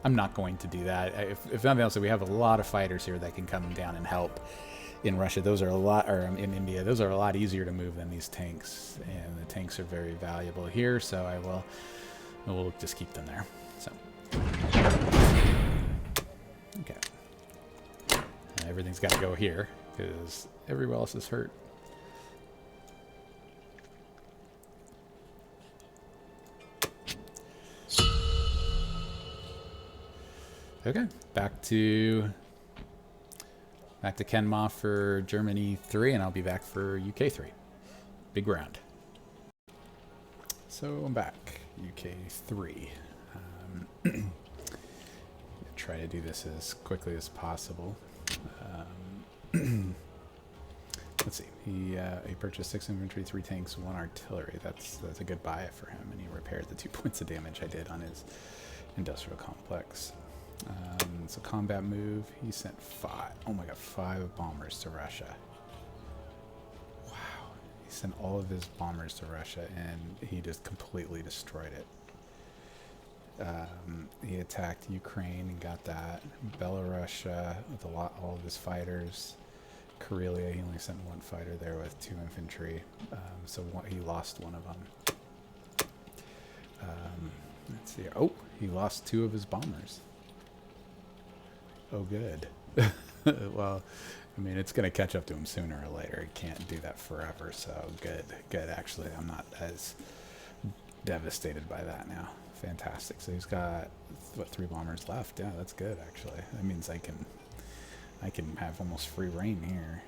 I'm not going to do that. If nothing else, we have a lot of fighters here that can come down and help. In Russia, those are a lot, or in India, those are a lot easier to move than these tanks, and the tanks are very valuable here. So we'll just keep them there. So, okay, everything's got to go here because everywhere else is hurt. Okay, back to Kenma for Germany 3, and I'll be back for UK 3. Big round. So I'm back. UK 3. Try to do this as quickly as possible. Let's see. He purchased 6 infantry, 3 tanks, 1 artillery. That's a good buy for him, and he repaired the 2 points of damage I did on his industrial complex. It's a combat move. He sent 5. Oh my god, 5 bombers to Russia. Wow. He sent all of his bombers to Russia and he just completely destroyed it. He attacked Ukraine and got that. Belarus with all of his fighters. Karelia, he only sent 1 fighter there with 2 infantry. So he lost 1 of them. Let's see. Oh, he lost 2 of his bombers. Oh, good. Well, I mean, it's going to catch up to him sooner or later. It can't do that forever, so good. Good, actually. I'm not as devastated by that now. Fantastic. So he's got, what, 3 bombers left? Yeah, that's good, actually. That means I can have almost free reign here.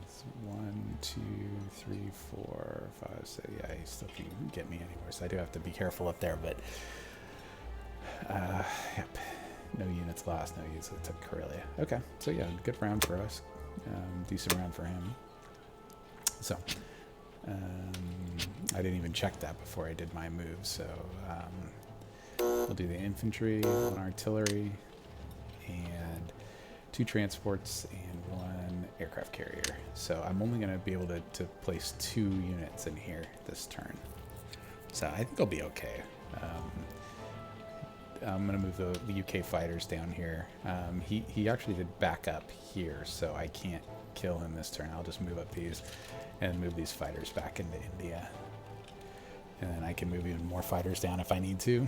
It's 1, 2, 3, 4, 5, 6. Yeah, he still can get me anywhere, so I do have to be careful up there, but yep. No units lost, no units took Karelia. Okay, so yeah, good round for us. Decent round for him. So, I didn't even check that before I did my move, so we'll do the infantry, 1 artillery, and 2 transports, and 1 aircraft carrier. So I'm only going to be able to place 2 units in here this turn. So I think I'll be okay. I'm going to move the UK fighters down here. He actually did back up here, so I can't kill him this turn. I'll just move up these and move these fighters back into India. And then I can move even more fighters down if I need to,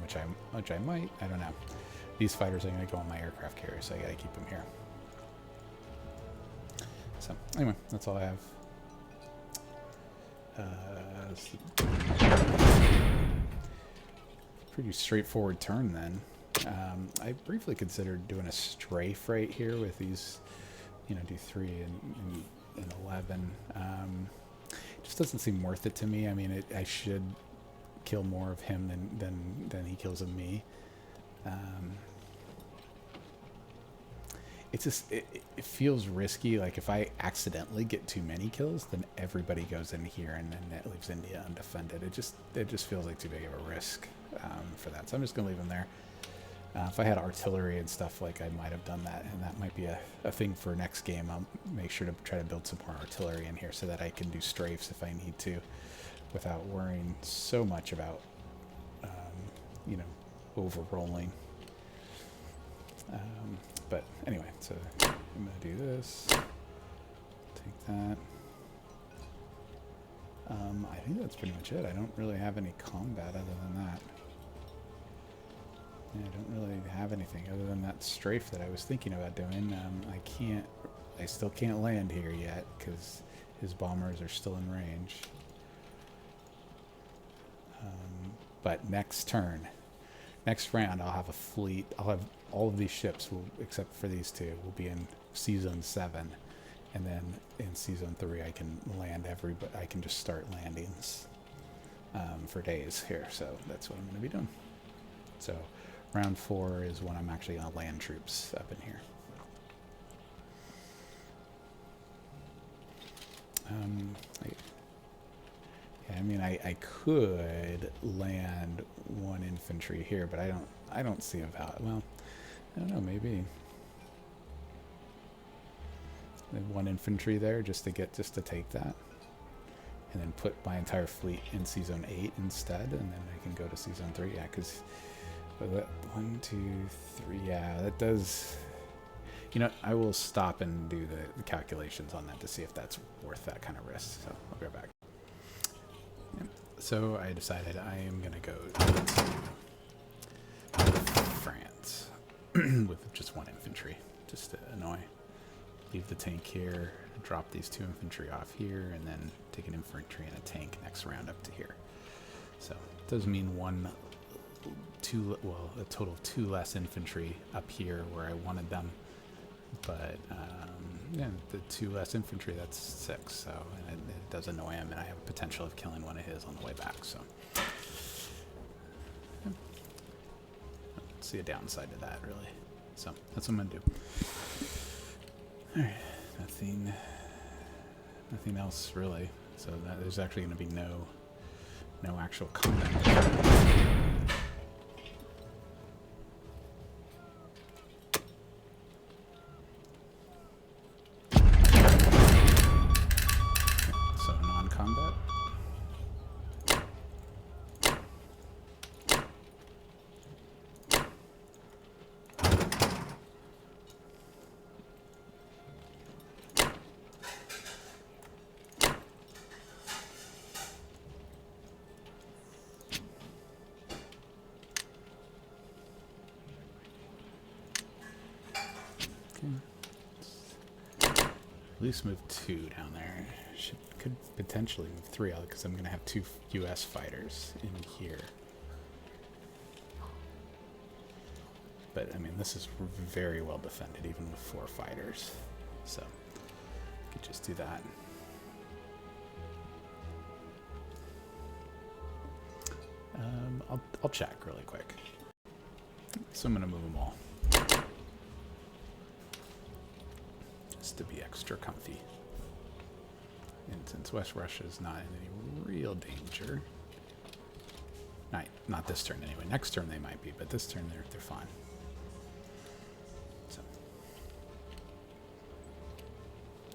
which I might. I don't know. These fighters are going to go on my aircraft carrier, so I got to keep them here. So anyway, that's all I have. Pretty straightforward turn then. I briefly considered doing a strafe right here with these, do 3 and 11. It just doesn't seem worth it to me. I mean, I should kill more of him than he kills of me. It's just it feels risky. Like if I accidentally get too many kills, then everybody goes in here and then that leaves India undefended. It just feels like too big of a risk for that. So I'm just gonna leave him there. If I had artillery and stuff, like I might have done that, and that might be a thing for next game. I'll make sure to try to build some more artillery in here so that I can do strafes if I need to, without worrying so much about, overrolling. But anyway, so I'm gonna do this. Take that. I think that's pretty much it. I don't really have any combat other than that. Yeah, I don't really have anything other than that strafe that I was thinking about doing. I still can't land here yet because his bombers are still in range. But next turn, Next round, I'll have a fleet. I'll have all of these ships, except for these two, will be in Sea Zone 7. And then in Sea Zone 3, I can land I can just start landings for days here. So that's what I'm going to be doing. So round 4 is when I'm actually going to land troops up in here. I mean, I could land 1 infantry here, but I don't see a value. Well, I don't know, maybe 1 infantry there just to take that, and then put my entire fleet in Sea Zone 8 instead, and then I can go to Sea Zone 3. Yeah, because 1, 2, 3. Yeah, that does. You know, I will stop and do the calculations on that to see if that's worth that kind of risk. So I'll be right back. Yep. So I decided I am going to go to France with just 1 infantry, just to annoy. Leave the tank here, drop these 2 infantry off here, and then take an infantry and a tank next round up to here. So it does mean a total of 2 less infantry up here where I wanted them. But yeah, the 2 less infantry, that's 6. So and it does annoy him, and I have a potential of killing one of his on the way back. So yeah. I don't see a downside to that, really. So that's what I'm gonna do. All right, nothing else really. So there's actually going to be no actual combat. So non-combat. At least move 2 down there. Could potentially move 3 because I'm going to have 2 U.S. fighters in here. But I mean, this is very well defended, even with 4 fighters. So could just do that. I'll check really quick. So I'm going to move them all. To be extra comfy. And since West Russia is not in any real danger, not this turn anyway. Next turn they might be, but this turn they're fine. So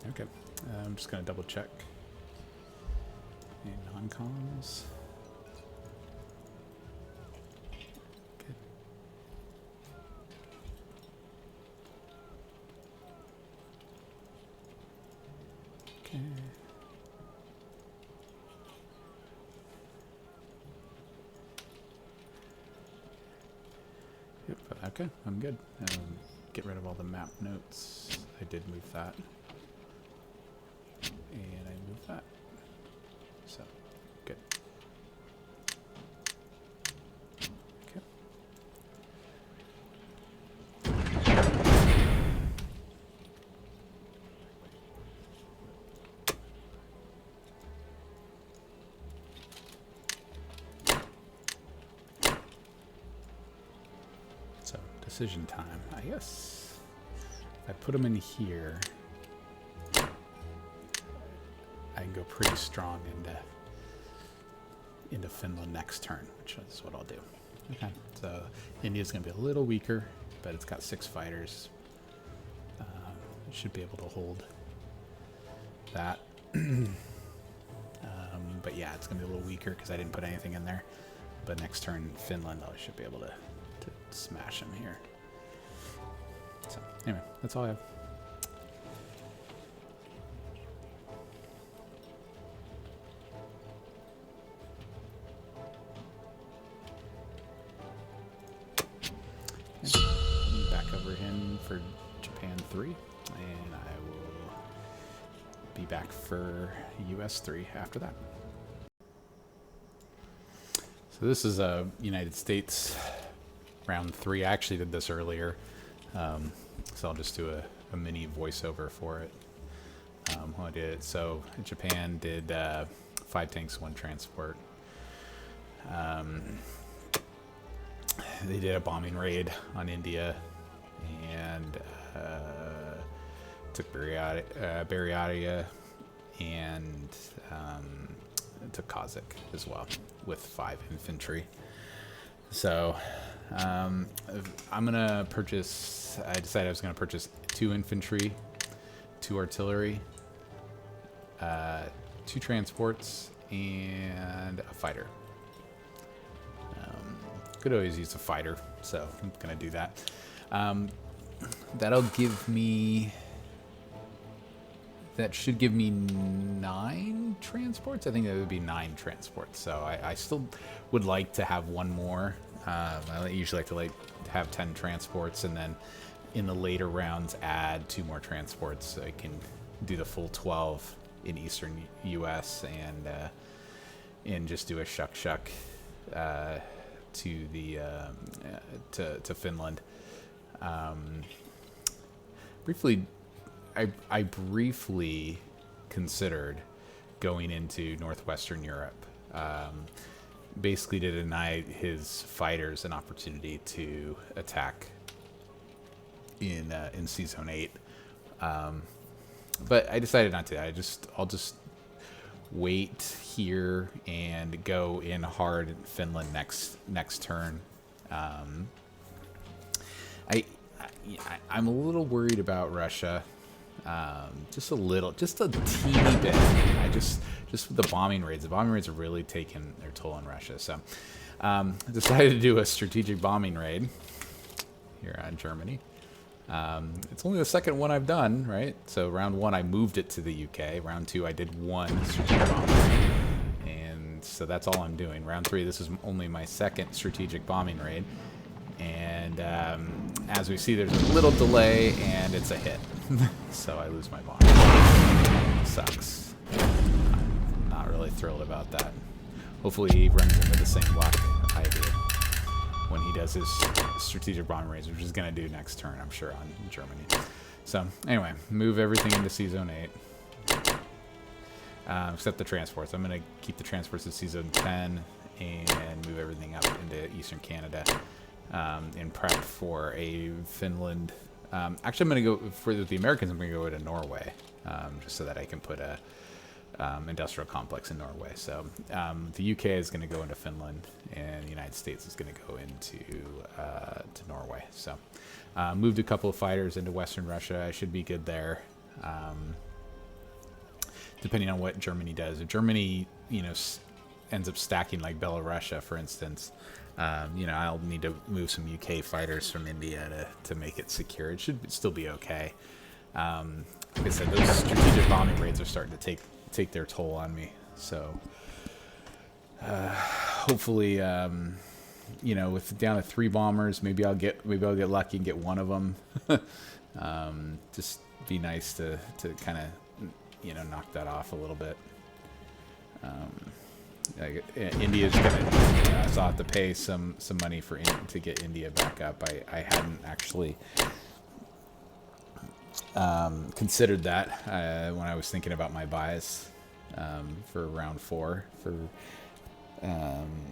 okay, I'm just gonna double check. And non-coms. Okay. Yep, okay, I'm good. Get rid of all the map notes. I did move that. And I moved that. So, good. Okay. So, decision time. I guess if I put them in here, I can go pretty strong into Finland next turn, which is what I'll do. Okay, so India's going to be a little weaker, but it's got 6 fighters. It should be able to hold that. But yeah, it's going to be a little weaker because I didn't put anything in there. But next turn, Finland, I should be able to smash him here. So anyway, that's all I have. Back over him for Japan 3, and I will be back for US 3 after that. So this is a United States round 3. I actually did this earlier, so I'll just do a mini voiceover for it. When I did it. So Japan did 5 tanks, 1 transport. They did a bombing raid on India and took Buryatia and took Kazakh as well with 5 infantry. So I'm gonna purchase. I decided I was gonna purchase 2 infantry, 2 artillery, 2 transports, and a fighter. Could always use a fighter, so I'm gonna do that. That'll give me. That should give me 9 transports. I think that would be 9 transports. So I still would like to have 1 more. I usually like to have 10 transports, and then in the later rounds add 2 more transports so I can do the full 12 in eastern U.S. and just do a shuck to the to Finland. I briefly considered going into northwestern Europe, basically to deny his fighters an opportunity to attack in C-Zone 8. But I decided not to. I'll just wait here and go in hard in Finland next turn. I'm a little worried about Russia. Just a teeny bit. Just with the bombing raids. The bombing raids are really taking their toll on Russia. So I decided to do a strategic bombing raid here on Germany. It's only the second one I've done, right? So round 1 I moved it to the UK. Round 2 I did 1 strategic bombing raid. And so that's all I'm doing. Round 3, this is only my 2nd strategic bombing raid. And as we see, there's a little delay, and it's a hit. So I lose my bomb. Sucks. I'm not really thrilled about that. Hopefully he runs into the same luck I do when he does his strategic bomb raids, which he's going to do next turn, I'm sure, on Germany. So anyway, move everything into C-Zone 8. Except the transports. I'm going to keep the transports in C-Zone 10 and move everything up into Eastern Canada. In prep for a Finland. Actually, I'm going to go for the Americans. I'm going to go to Norway, just so that I can put a industrial complex in Norway. So the UK is going to go into Finland, and the United States is going to go into to Norway. So moved a couple of fighters into Western Russia. I should be good there. Depending on what Germany does. If Germany, ends up stacking like Belarusia, for instance. I'll need to move some UK fighters from India to make it secure. It should still be okay. Like I said, those strategic bombing raids are starting to take their toll on me. So hopefully, with down to 3 bombers, maybe I'll get lucky and get 1 of them. Just be nice to kind of knock that off a little bit. India's gonna, so I'll have to pay some money to get India back up. I hadn't actually considered that when I was thinking about my buys for round 4 for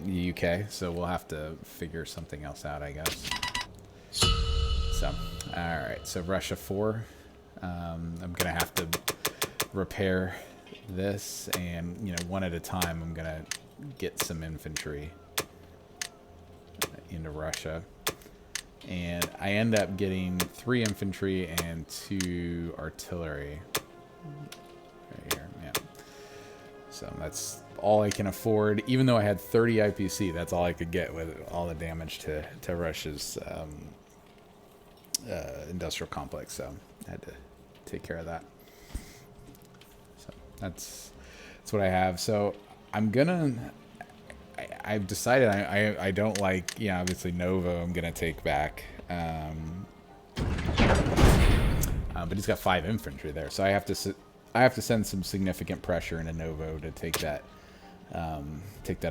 the UK. So we'll have to figure something else out, I guess. So, all right. So Russia 4. I'm gonna have to repair this, and one at a time I'm gonna get some infantry into Russia, and I end up getting 3 infantry and 2 artillery right here. Yeah, so that's all I can afford. Even though I had 30 IPC, that's all I could get with all the damage to Russia's industrial complex, so I had to take care of that. That's what I have. So I've decided I don't like, obviously Novo I'm gonna take back, but he's got 5 infantry there, so I have to send some significant pressure into Novo to take that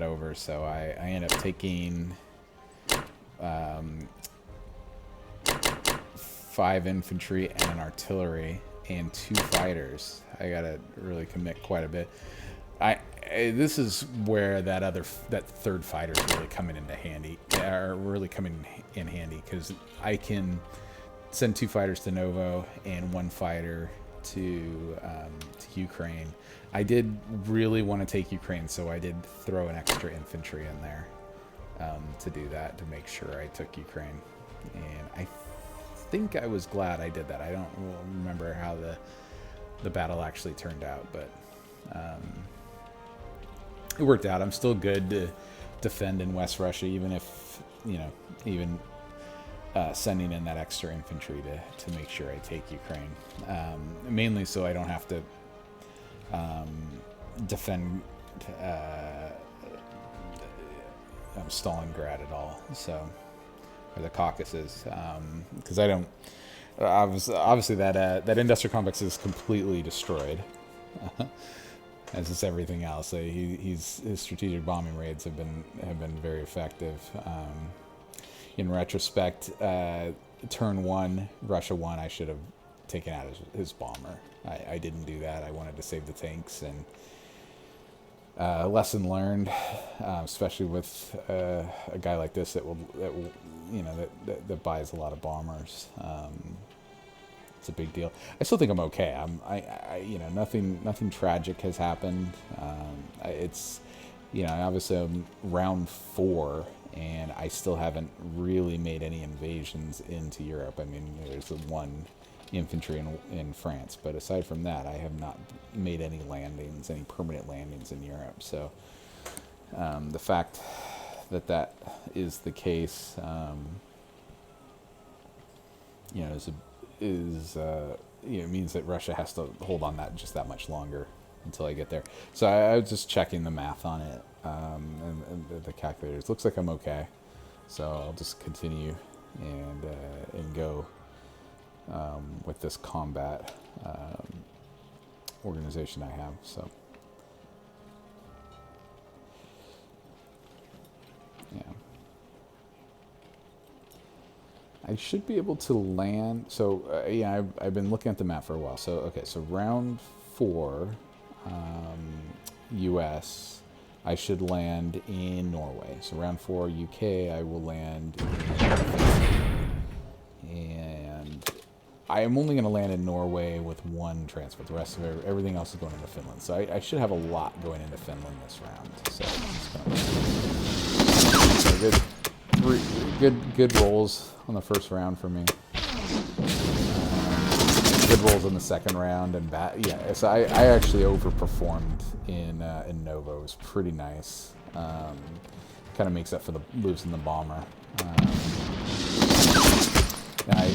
over. So I end up taking 5 infantry and an artillery and 2 fighters. I gotta really commit quite a bit. This is where that third fighter is really coming into handy, or really coming in handy, because I can send 2 fighters to Novo and 1 fighter to Ukraine. I did really want to take Ukraine, so I did throw an extra infantry in there to do that, to make sure I took Ukraine. And I think I was glad I did that. I don't remember how the battle actually turned out, but it worked out. I'm still good to defend in West Russia, even if, even sending in that extra infantry to make sure I take Ukraine. Mainly so I don't have to defend Stalingrad at all, so, or the Caucasus, because I don't. Obviously, that industrial complex is completely destroyed, as is everything else. His strategic bombing raids have been very effective. In retrospect, turn 1, Russia won. I should have taken out his bomber. I didn't do that. I wanted to save the tanks, and lesson learned, especially with a guy like this that buys a lot of bombers. It's a big deal. I still think I'm okay. Nothing tragic has happened. It's, obviously I'm round 4, and I still haven't really made any invasions into Europe. I mean, there's the 1 infantry in France, but aside from that, I have not made any permanent landings in Europe. So the fact that is the case, means that Russia has to hold on that much longer until I get there. So I was just checking the math on it, and the calculators. Looks like I'm okay, so I'll just continue and go with this combat organization I have. So yeah, I should be able to land. So I've been looking at the map for a while. So okay, so round 4, U.S. I should land in Norway. So round 4 UK, I will land and I am only going to land in Norway with 1 transport. The rest of everything else is going into Finland. So I should have a lot going into Finland this round. So good rolls on the first round for me. Good rolls in the second round, and so I actually overperformed in Novo. It was pretty nice. Kind of makes up for the losing the bomber.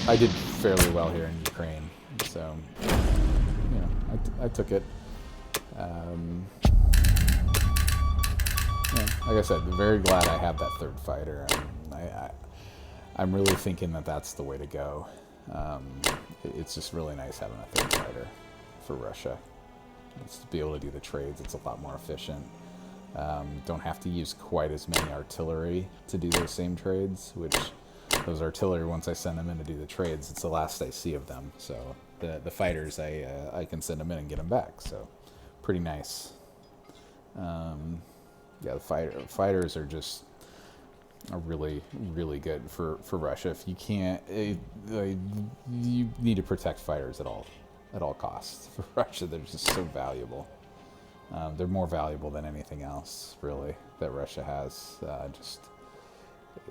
I did fairly well here in Ukraine, so I took it. Like I said, very glad I have that 3rd fighter. I'm really thinking that's the way to go. It's just really nice having a 3rd fighter for Russia. It's to be able to do the trades. It's a lot more efficient. Don't have to use quite as many artillery to do those same trades, which those artillery, once I send them in to do the trades, it's the last I see of them. So the fighters, I can send them in and get them back. So pretty nice. The fighters are just really, really good for Russia. If you can't, you need to protect fighters at all costs. For Russia, they're just so valuable. They're more valuable than anything else, really, that Russia has.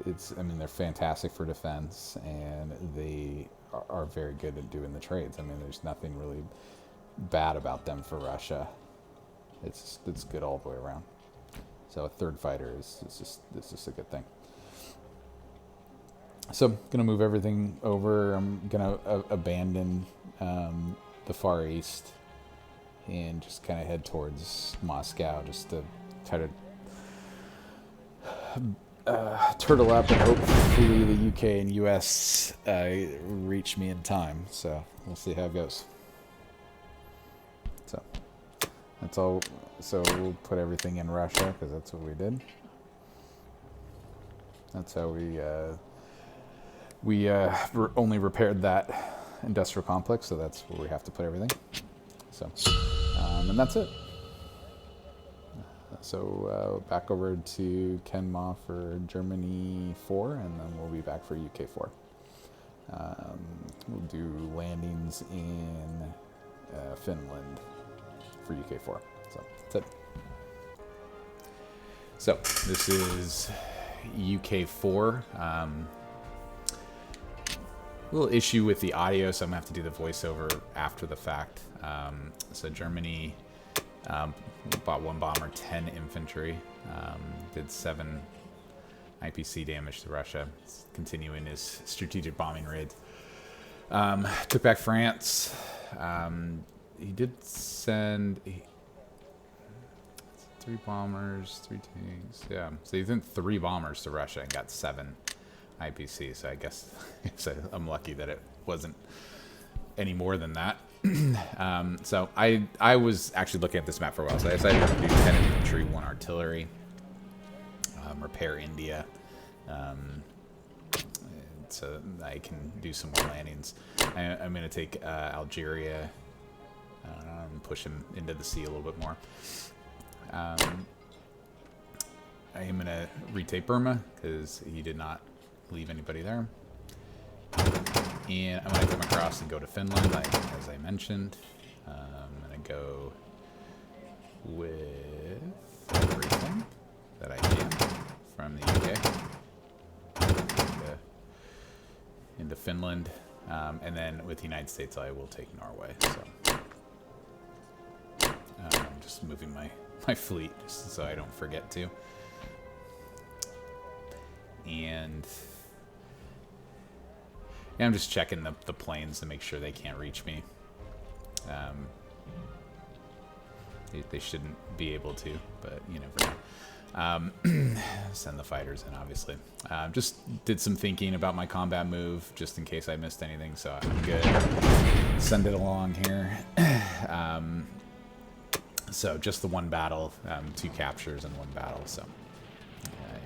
They're fantastic for defense, and they are very good at doing the trades. I mean, there's nothing really bad about them for Russia. It's good all the way around. So a 3rd fighter is just a good thing. So I'm going to move everything over. I'm going to abandon the Far East and just kind of head towards Moscow, just to try to turtle up, and hopefully the UK and US reach me in time. So we'll see how it goes. So that's all. So we'll put everything in Russia, because that's what we did. That's how we only repaired that industrial complex, so that's where we have to put everything. So, and that's it. So back over to Kenma for Germany 4, and then we'll be back for UK 4. We'll do landings in Finland for UK 4. So that's it. So this is UK 4. Little issue with the audio, so I'm gonna have to do the voiceover after the fact. So Germany bought 1 bomber, 10 infantry, did 7 IPC damage to Russia. It's continuing his strategic bombing raids. Took back France. He did send 3 bombers, 3 tanks. Yeah, so he sent 3 bombers to Russia and got 7 IPC. So I guess I'm lucky that it wasn't any more than that. So I was actually looking at this map for a while, so I decided to do 10 infantry, 1 artillery, repair India, so I can do some more landings. I'm going to take Algeria and push him into the sea a little bit more. I am going to retake Burma because he did not leave anybody there. And I'm going to come across and go to Finland, as I mentioned. I'm going to go with everything that I can from the UK into Finland. And then with the United States, I will take Norway. So I'm just moving my fleet just so I don't forget to. And yeah, I'm just checking the planes to make sure they can't reach me. They shouldn't be able to, but you never know. Send the fighters in, obviously. Just did some thinking about my combat move, just in case I missed anything, so I'm good. Send it along here. So just the 1 battle, 2 captures and 1 battle, so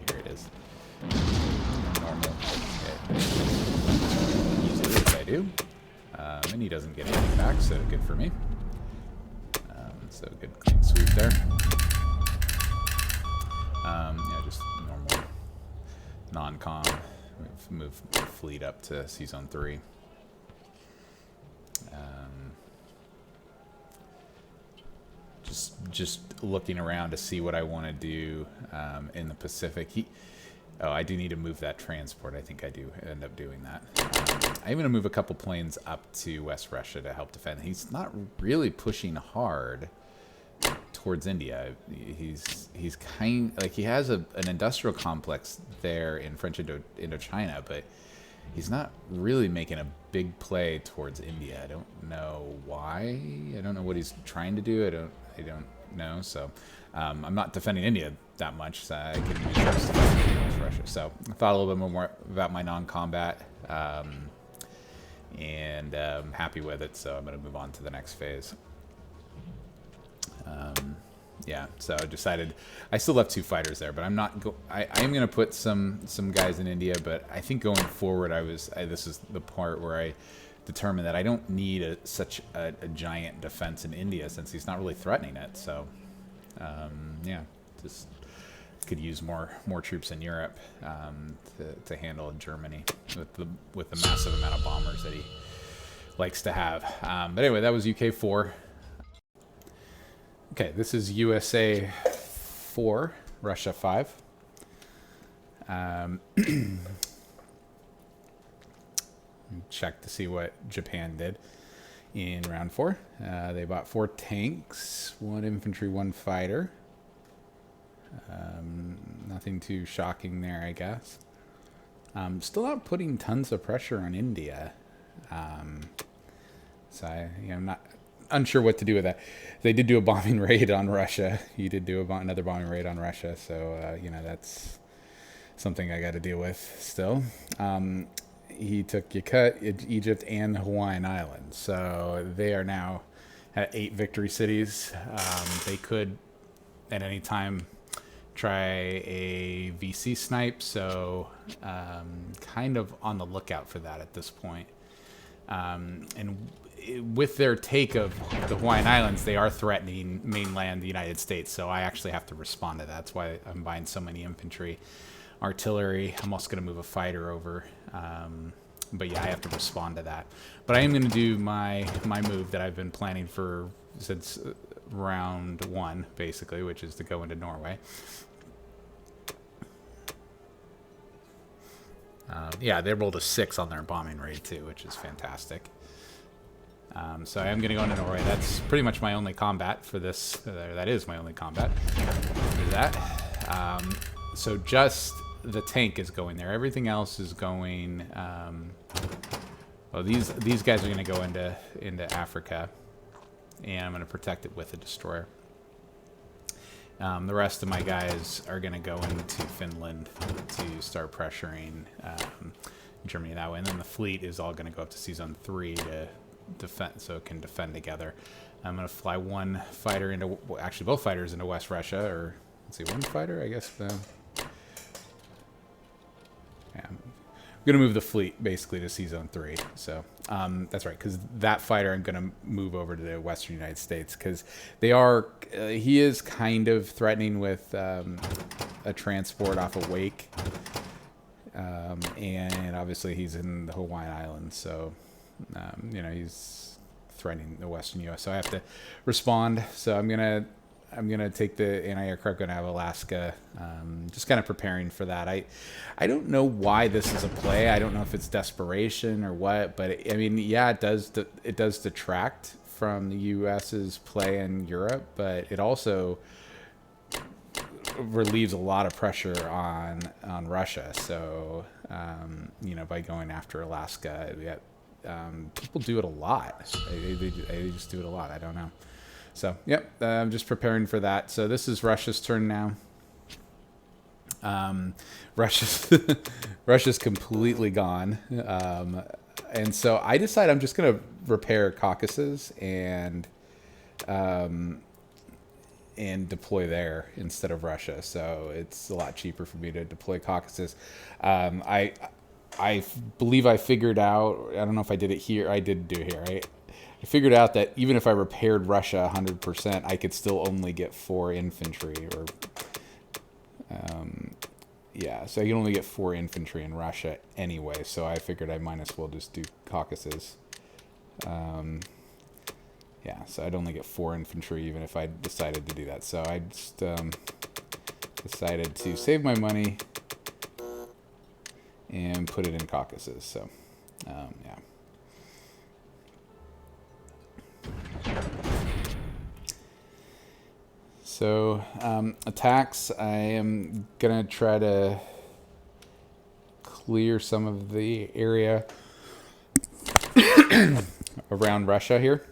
here it is. Normal. Usually I do. And he doesn't get anything back, so good for me. So good clean sweep there. Yeah, just normal non-com. Move fleet up to Sea Zone 3. Just looking around to see what I want to do in the Pacific. I do need to move that transport. I think I do end up doing that. I'm going to move a couple planes up to West Russia to help defend. He's not really pushing hard towards India. He's kind like he has an industrial complex there in French Indochina, but he's not really making a big play towards India. I don't know why. I don't know what he's trying to do. I don't know. So I'm not defending India that much, so I can use this to defend Russia. So I thought a little bit more about my non-combat, and I'm happy with it. So I'm going to move on to the next phase. Yeah, so I decided I still have 2 fighters there, but I'm not. I am going to put some guys in India, but I think going forward, this is the part where I determined that I don't need such a giant defense in India since he's not really threatening it. So yeah, just could use more troops in Europe to handle Germany with the massive amount of bombers that he likes to have. But anyway, that was UK 4. Okay, this is USA 4, Russia 5. Check to see what Japan did in round 4. They bought 4 tanks, 1 infantry, 1 fighter. Nothing too shocking there, I guess. Still not putting tons of pressure on India. So I'm not unsure what to do with that. They did do a bombing raid on Russia. You did do another bombing raid on Russia, so that's something I got to deal with still. He took Yakut, Egypt, and the Hawaiian Islands, so they are now at 8 victory cities. They could at any time try a VC snipe, so kind of on the lookout for that at this point. And with their take of the Hawaiian Islands, they are threatening mainland the United States, so I actually have to respond to that. That's why I'm buying so many infantry. Artillery, I'm also going to move a fighter over. But yeah, I have to respond to that. But I am going to do my move that I've been planning for since round 1, basically, which is to go into Norway. Yeah, they rolled a 6 on their bombing raid too, which is fantastic. So I am going to go into Norway. That's pretty much my only combat for this. That is my only combat. Do that. So just the tank is going there. Everything else is going. Well, these guys are going to go into Africa, and I'm going to protect it with a destroyer. The rest of my guys are going to go into Finland to start pressuring Germany that way, and then the fleet is all going to go up to Sea Zone 3 to defend, so it can defend together. I'm going to fly one fighter into, well, actually both fighters into West Russia, or let's see, one fighter, I guess. Yeah, I'm going to move the fleet basically to Sea Zone 3. So that's right, because that fighter I'm going to move over to the Western United States, because they are, he is kind of threatening with a transport off of Wake, and obviously he's in the Hawaiian Islands, so you know, he's threatening the Western U.S. So I have to respond. So I'm gonna take the anti-aircraft gun out of Alaska. Just kind of preparing for that. I don't know why this is a play. I don't know if it's desperation or what. But I mean, yeah, it does detract from the U.S.'s play in Europe, but it also relieves a lot of pressure on Russia. So you know, by going after Alaska, yeah. People do it a lot. They just do it a lot. I don't know. So, yep, I'm just preparing for that. So this is Russia's turn now. Russia's completely gone. And so I decide I'm just going to repair Caucasus and deploy there instead of Russia. So it's a lot cheaper for me to deploy Caucasus. I believe I figured out, I don't know if I did it here, I did do it here, right? I figured out that even if I repaired Russia 100%, I could still only get 4 infantry, or, yeah, so I can only get 4 infantry in Russia anyway, so I figured I might as well just do Caucasus. Yeah, so I'd only get 4 infantry even if I decided to do that, so I just decided to save my money and put it in Caucasus. So, yeah. So, attacks, I am going to try to clear some of the area around Russia here.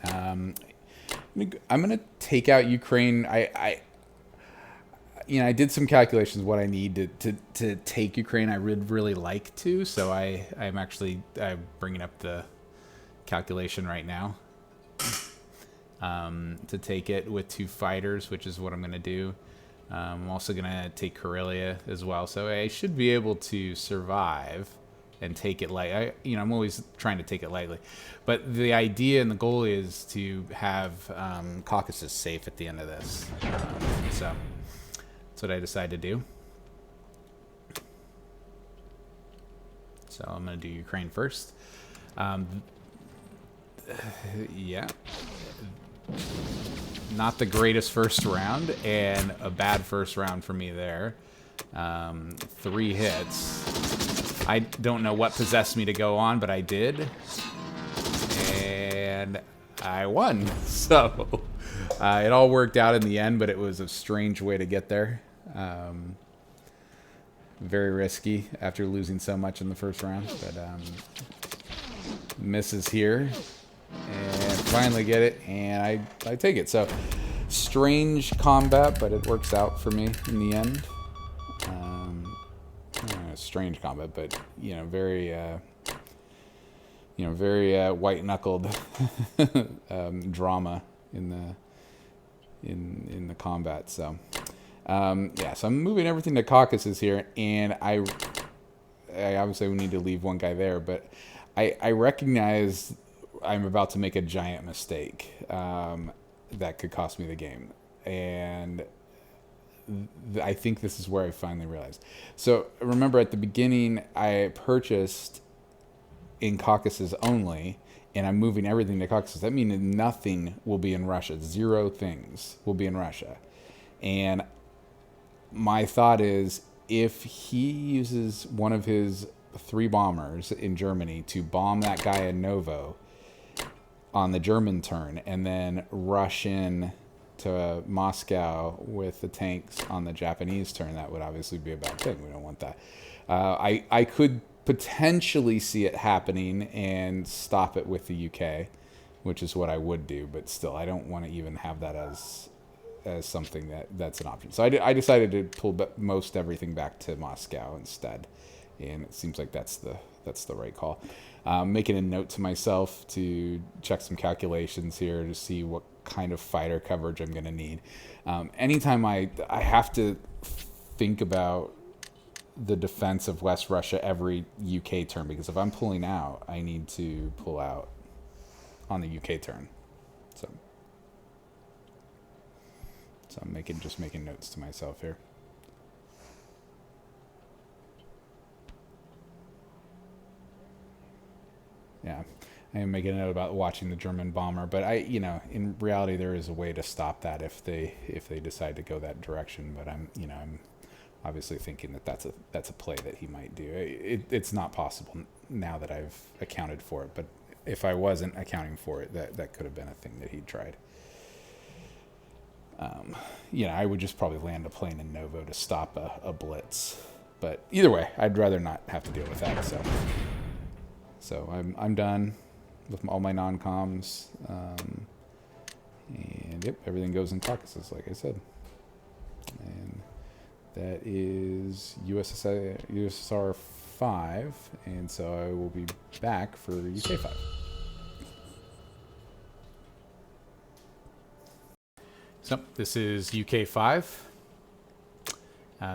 I'm going to take out Ukraine. You know, I did some calculations what I need to take Ukraine. I would really like to, so I'm bringing up the calculation right now to take it with 2 fighters, which is what I'm going to do. I'm also going to take Karelia as well, so I should be able to survive and take it light. I'm always trying to take it lightly, but the idea and the goal is to have Caucasus safe at the end of this. So. That's what I decided to do. So I'm going to do Ukraine first. Yeah. Not the greatest first round, and a bad first round for me there. 3 hits. I don't know what possessed me to go on, but I did. And I won. So it all worked out in the end, but it was a strange way to get there. Very risky after losing so much in the first round, but misses here and finally get it, and I take it. So strange combat, but it works out for me in the end. Strange combat, but very very white knuckled drama in in the combat. So yeah, so I'm moving everything to Caucasus here, and I obviously we need to leave one guy there, but I recognize I'm about to make a giant mistake that could cost me the game, and I think this is where I finally realized. So remember at the beginning, I purchased in Caucasus only, and I'm moving everything to Caucasus. That means nothing will be in Russia. 0 things will be in Russia. And my thought is, if he uses one of his 3 bombers in Germany to bomb that guy in Novo on the German turn, and then rush in to Moscow with the tanks on the Japanese turn, that would obviously be a bad thing. We don't want that. I could potentially see it happening and stop it with the UK, which is what I would do, but still, I don't want to even have that as something that's an option. So I decided to pull most everything back to Moscow instead, and it seems like that's the right call. Making a note to myself to check some calculations here to see what kind of fighter coverage I'm going to need. Anytime I have to think about the defense of West Russia every UK turn, because if I'm pulling out, I need to pull out on the UK turn. So I'm just making notes to myself here. Yeah, I am making a note about watching the German bomber, but in reality, there is a way to stop that if they decide to go that direction. But I'm obviously thinking that that's a play that he might do. It's not possible now that I've accounted for it, but if I wasn't accounting for it, that could have been a thing that he'd tried. I would just probably land a plane in Novo to stop a blitz. But either way, I'd rather not have to deal with that. So I'm done with all my non-coms. And yep, everything goes in Caucasus, like I said. And that is USSR 5, and so I will be back for UK 5. So this is UK 5.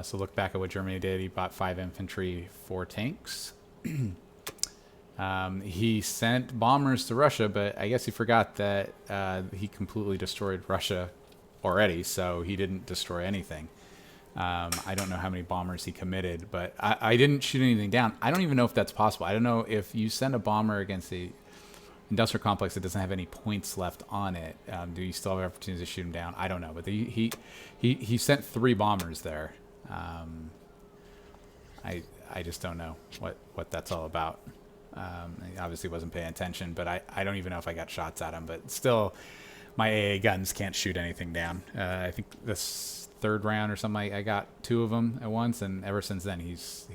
So look back at what Germany did. He bought 5 infantry, 4 tanks. He sent bombers to Russia, but I guess he forgot that he completely destroyed Russia already, so he didn't destroy anything. I don't know how many bombers he committed, but I didn't shoot anything down. I don't even know if that's possible. I don't know if you send a bomber against the industrial complex that doesn't have any points left on it. Do you still have opportunities to shoot him down? I don't know, but he sent 3 bombers there. I just don't know what that's all about. He obviously wasn't paying attention, but I don't even know if I got shots at him. But still, my AA guns can't shoot anything down. I think this 3rd round or something, I got 2 of them at once, and ever since then he's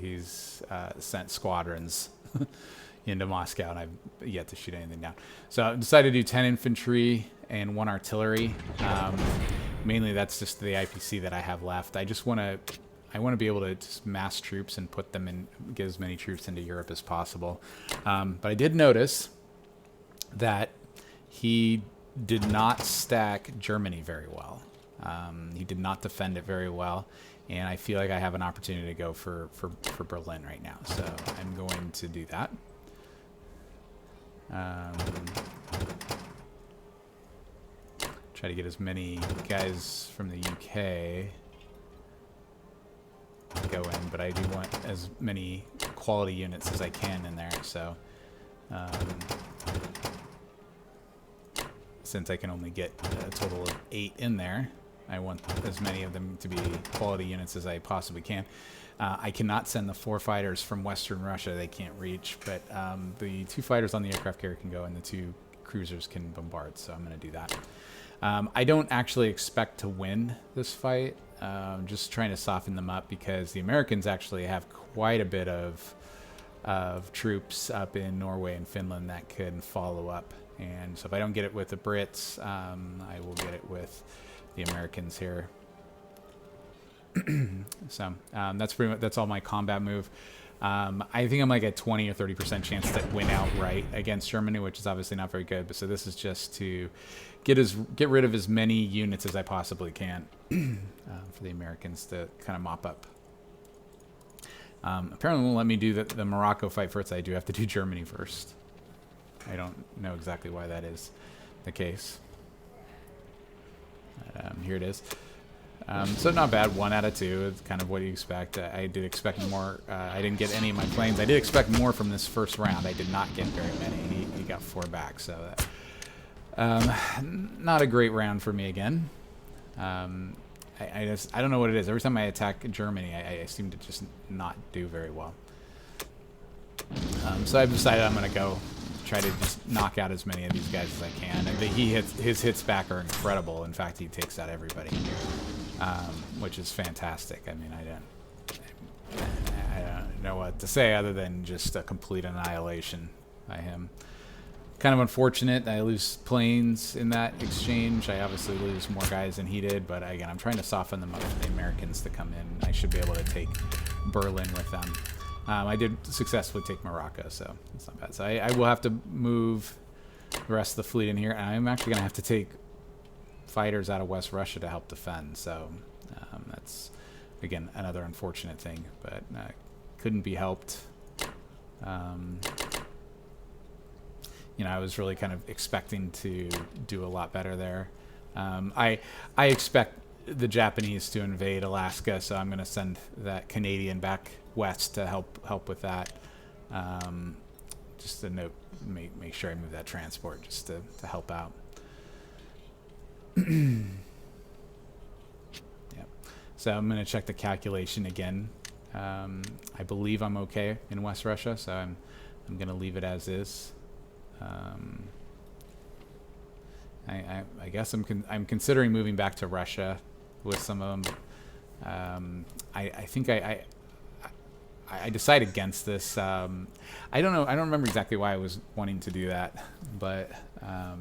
sent squadrons into Moscow, and I've yet to shoot anything down. So I decided to do 10 infantry and 1 artillery. Mainly that's just the IPC that I have left. I want to be able to just mass troops and put them in, get as many troops into Europe as possible. But I did notice that he did not stack Germany very well. He did not defend it very well, and I feel like I have an opportunity to go for Berlin right now. So I'm going to do that. Try to get as many guys from the UK go in, but I do want as many quality units as I can in there. So since I can only get a total of 8 in there, I want as many of them to be quality units as I possibly can. I cannot send the 4 fighters from Western Russia. They can't reach, but the 2 fighters on the aircraft carrier can go, and the 2 cruisers can bombard, so I'm going to do that. I don't actually expect to win this fight. Just trying to soften them up, because the Americans actually have quite a bit of troops up in Norway and Finland that can follow up. And so if I don't get it with the Brits, I will get it with the Americans here. So that's pretty much, that's all my combat move. I think I'm like a 20 or 30% chance to win outright against Germany, which is obviously not very good. But so this is just to get rid of as many units as I possibly can for the Americans to kind of mop up. Apparently won't let me do the Morocco fight first. I do have to do Germany first. I don't know exactly why that is the case. Here it is. So not bad, 1 out of 2. It's kind of what you expect. I did expect more. I didn't get any of my planes. I did expect more from this first round. I did not get very many. He got 4 back, so not a great round for me again. I don't know what it is. Every time I attack Germany, I seem to just not do very well. So I've decided I'm going to go try to just knock out as many of these guys as I can. And his hits back are incredible. In fact, he takes out everybody, which is fantastic. I mean, I don't know what to say other than just a complete annihilation by him. Kind of unfortunate. I lose planes in that exchange. I obviously lose more guys than he did, but again, I'm trying to soften them up for the Americans to come in. I should be able to take Berlin with them. I did successfully take Morocco, so it's not bad. So I will have to move the rest of the fleet in here, and I'm actually going to have to take fighters out of West Russia to help defend. So that's, again, another unfortunate thing, but couldn't be helped. You know, I was really kind of expecting to do a lot better there. I expect the Japanese to invade Alaska, so I'm going to send that Canadian back west to help with that. Just to note, make sure I move that transport just to help out. Yep. So I'm going to check the calculation again. I believe I'm okay in West Russia, so I'm going to leave it as is. I guess I'm considering moving back to Russia with some of them. I think I decided against this. I don't know. I don't remember exactly why I was wanting to do that, but I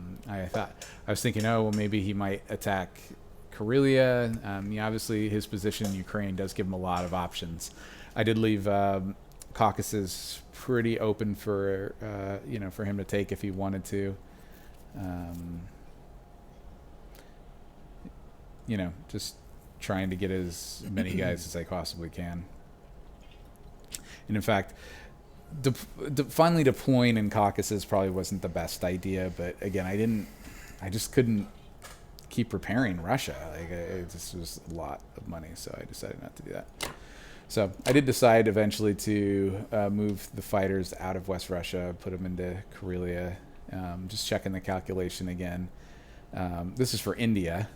was thinking, oh well, maybe he might attack Karelia. Yeah, obviously his position in Ukraine does give him a lot of options. I did leave Caucasus pretty open for for him to take if he wanted to. Just trying to get as many guys as I possibly can. And in fact, finally deploying in Caucasus probably wasn't the best idea. But again, I just couldn't keep repairing Russia. Like it just was a lot of money, so I decided not to do that. So I did decide eventually to move the fighters out of West Russia, put them into Karelia. Just checking the calculation again. This is for India.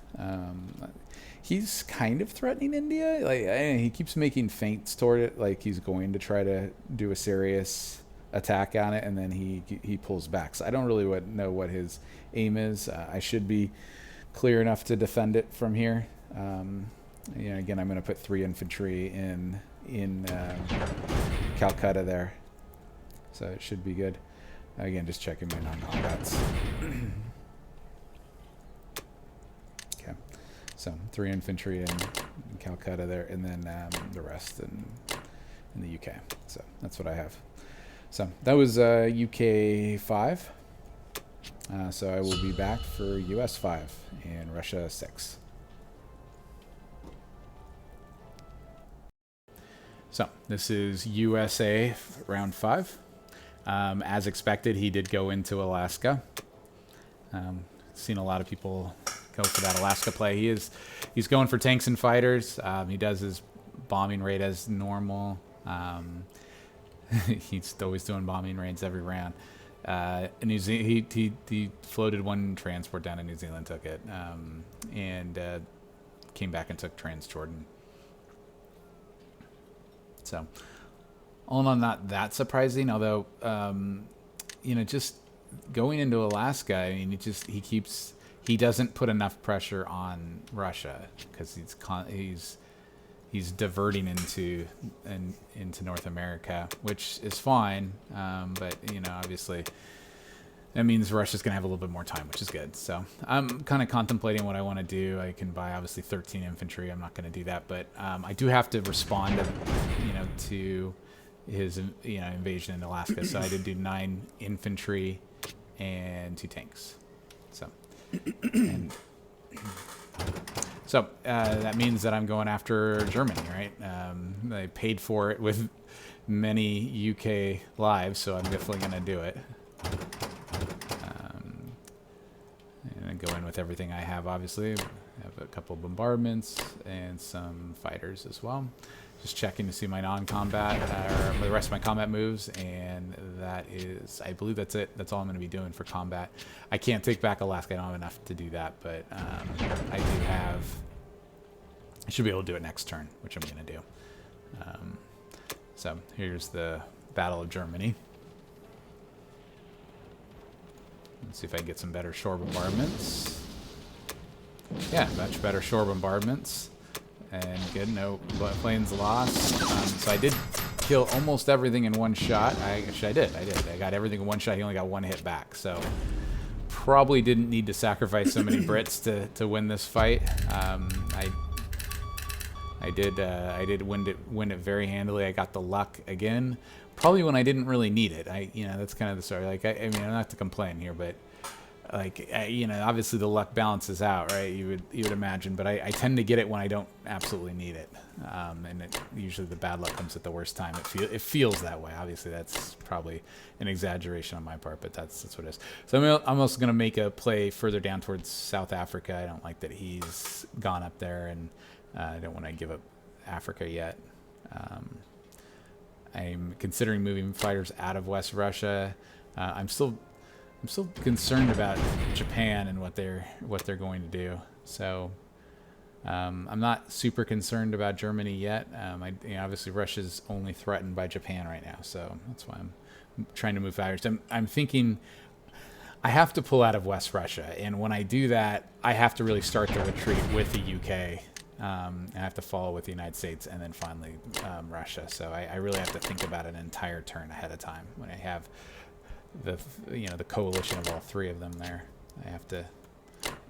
He's kind of threatening India. He keeps making feints toward it, like he's going to try to do a serious attack on it, and then he pulls back. So I don't really know what his aim is. I should be clear enough to defend it from here. Again, I'm going to put 3 infantry in Calcutta there, so it should be good. Again, just checking my non-combats. Okay, so 3 infantry in Calcutta there, and then the rest in the UK. So that's what I have. So that was UK 5. So I will be back for US 5 and Russia 6. So this is USA round 5. As expected, he did go into Alaska. Seen a lot of people go for that Alaska play. He's going for tanks and fighters. He does his bombing raid as normal. He's always doing bombing raids every round. He floated 1 transport down to New Zealand, took it, and came back and took Transjordan. So, all in all, not that surprising. Although, just going into Alaska, I mean, he doesn't put enough pressure on Russia because he's diverting into North America, which is fine. But obviously, that means Russia's going to have a little bit more time, which is good. So I'm kind of contemplating what I want to do. I can buy obviously 13 infantry. I'm not going to do that, but I do have to respond to his invasion in Alaska. So I did do 9 infantry and 2 tanks. So that means that I'm going after Germany, right? I paid for it with many UK lives, so I'm definitely going to do it. And go in with everything I have, obviously. I have a couple of bombardments and some fighters as well. Just checking to see my non-combat, or the rest of my combat moves, and that is, I believe that's it. That's all I'm going to be doing for combat. I can't take back Alaska. I don't have enough to do that, but I do have... I should be able to do it next turn, which I'm going to do. So here's the Battle of Germany. Let's see if I can get some better shore bombardments. Yeah, much better shore bombardments. And good, no planes lost. So I did kill almost everything in one shot. Actually, I did. I got everything in one shot. He only got 1 hit back. So probably didn't need to sacrifice so many Brits to win this fight. I did win it very handily. I got the luck again, probably when I didn't really need it. That's kind of the story. Like, I mean, I'm not to complain here, but like, obviously the luck balances out, right? You would imagine, but I tend to get it when I don't absolutely need it, and usually the bad luck comes at the worst time. It feels that way. Obviously, that's probably an exaggeration on my part, but that's what it is. So I'm also gonna make a play further down towards South Africa. I don't like that he's gone up there, and I don't want to give up Africa yet. I'm considering moving fighters out of West Russia. I'm still concerned about Japan and what they're going to do. So I'm not super concerned about Germany yet. Obviously Russia's only threatened by Japan right now, so that's why I'm trying to move fighters. I'm thinking I have to pull out of West Russia, and when I do that, I have to really start the retreat with the UK. I have to follow with the United States and then finally Russia. So I really have to think about an entire turn ahead of time when I have the coalition of all 3 of them there. I have to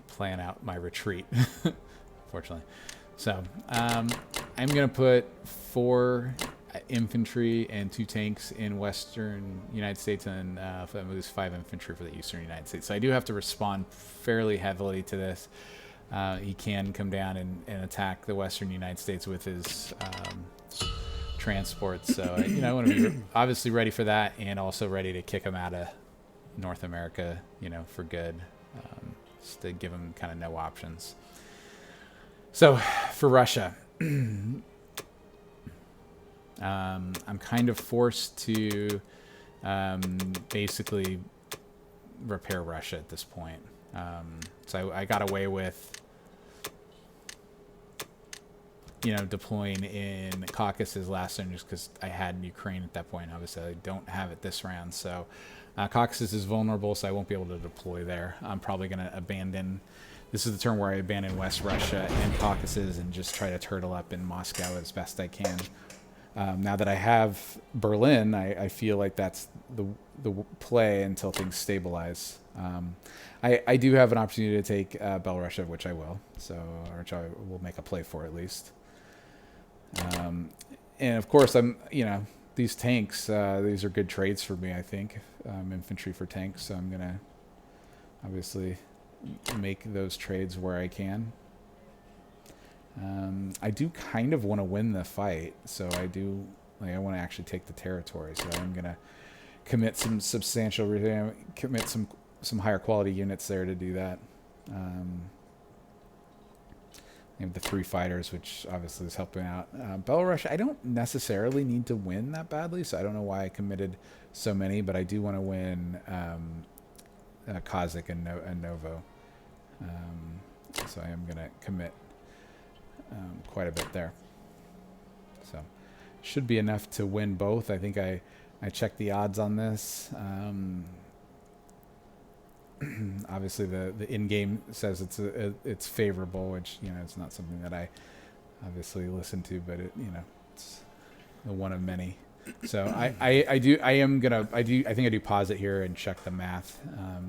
plan out my retreat, fortunately. So I'm going to put 4 infantry and 2 tanks in western United States, and that moves 5 infantry for the eastern United States. So I do have to respond fairly heavily to this. He can come down and attack the western United States with his transports. So, I want to be obviously ready for that, and also ready to kick him out of North America, for good, just to give him kind of no options. So, for Russia, I'm kind of forced to basically repair Russia at this point. So I got away with, deploying in Caucasus last turn just because I had Ukraine at that point. Obviously, I don't have it this round. So Caucasus is vulnerable, so I won't be able to deploy there. I'm probably going to abandon. This is the turn where I abandon West Russia and Caucasus and just try to turtle up in Moscow as best I can. Now that I have Berlin, I feel like that's the play until things stabilize. I do have an opportunity to take Belarusia, which I will. Which I will make a play for at least. And of course, these tanks, these are good trades for me, I think. Infantry for tanks, so I'm going to obviously make those trades where I can. I do kind of want to win the fight, so I want to actually take the territory, so I'm going to commit some substantial, commit some higher quality units there to do that. I have the 3 fighters, which obviously is helping out. Belarus, I don't necessarily need to win that badly, so I don't know why I committed so many, but I do want to win Kazakh and Novo. So I am going to commit quite a bit there. So should be enough to win both. I think I checked the odds on this. Obviously the in-game says it's favorable, which it's not something that I obviously listen to, but it's the one of many. So I think I do pause it here and check the math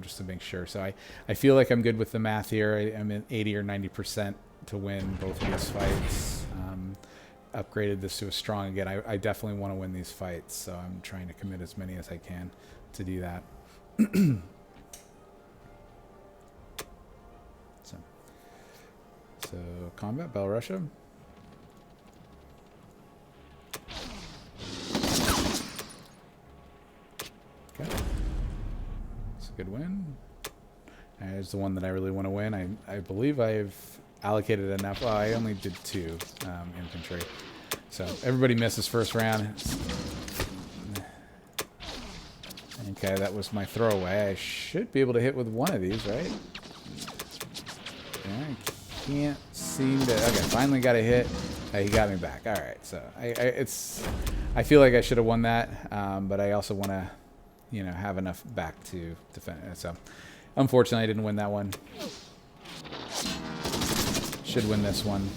just to make sure. So I feel like I'm good with the math here. I'm at 80 or 90% to win both of these fights. upgraded this to a strong again. I definitely want to win these fights, so I'm trying to commit as many as I can to do that. So combat, Belarusia. Okay. It's a good win. There's the one that I really want to win. I believe I've allocated enough. Well, I only did 2 infantry. So everybody misses first round. Okay, that was my throwaway. I should be able to hit with one of these, right? I can't seem to... Okay, finally got a hit. He got me back. All right, so I feel like I should have won that, but I also want to, you know, have enough back to defend it. So unfortunately, I didn't win that one. Should win this one.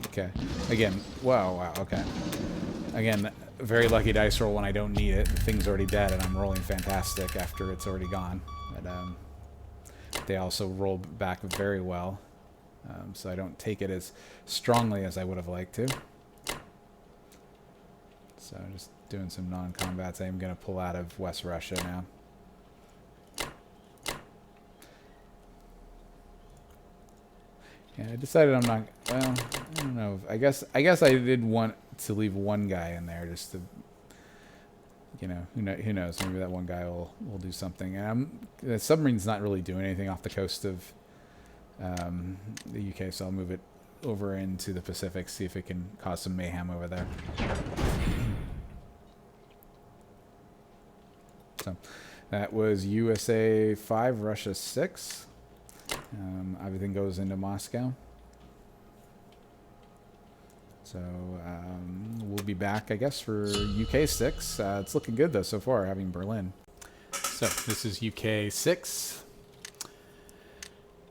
Okay. Again, wow, okay. Again, very lucky dice roll when I don't need it. The thing's already dead, and I'm rolling fantastic after it's already gone. But they also roll back very well, so I don't take it as strongly as I would have liked to. So just doing some non-combats. I am going to pull out of West Russia now. Yeah, I decided I'm not. Well, I don't know. I guess I did want to leave one guy in there just to, you know, who knows? Maybe that one guy will do something. And the submarine's not really doing anything off the coast of the UK, so I'll move it over into the Pacific, see if it can cause some mayhem over there. So that was USA 5, Russia 6. Everything goes into Moscow. So we'll be back, I guess, for UK 6. It's looking good, though, so far, having Berlin. So this is UK 6.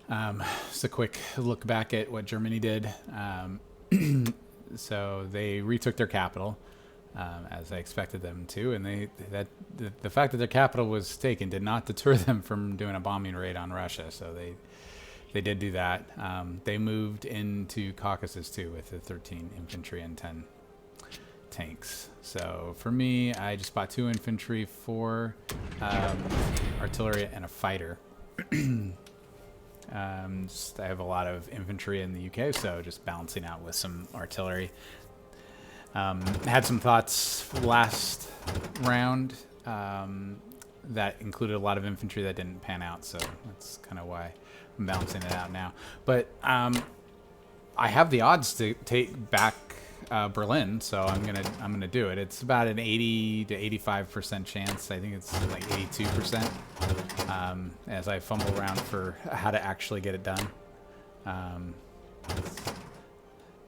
Just a quick look back at what Germany did. So they retook their capital, as I expected them to, and the fact that their capital was taken did not deter them from doing a bombing raid on Russia. So they did do that. They moved into Caucasus too with the 13 infantry and 10 tanks. So for me, I just bought 2 infantry, 4 artillery, and a fighter. I have a lot of infantry in the UK, so just balancing out with some artillery. Had some thoughts last round that included a lot of infantry that didn't pan out, so that's kind of why I'm balancing it out now. But I have the odds to take back Berlin, so I'm gonna do it. It's about an 80 to 85% chance. I think it's like 82%. As I fumble around for how to actually get it done.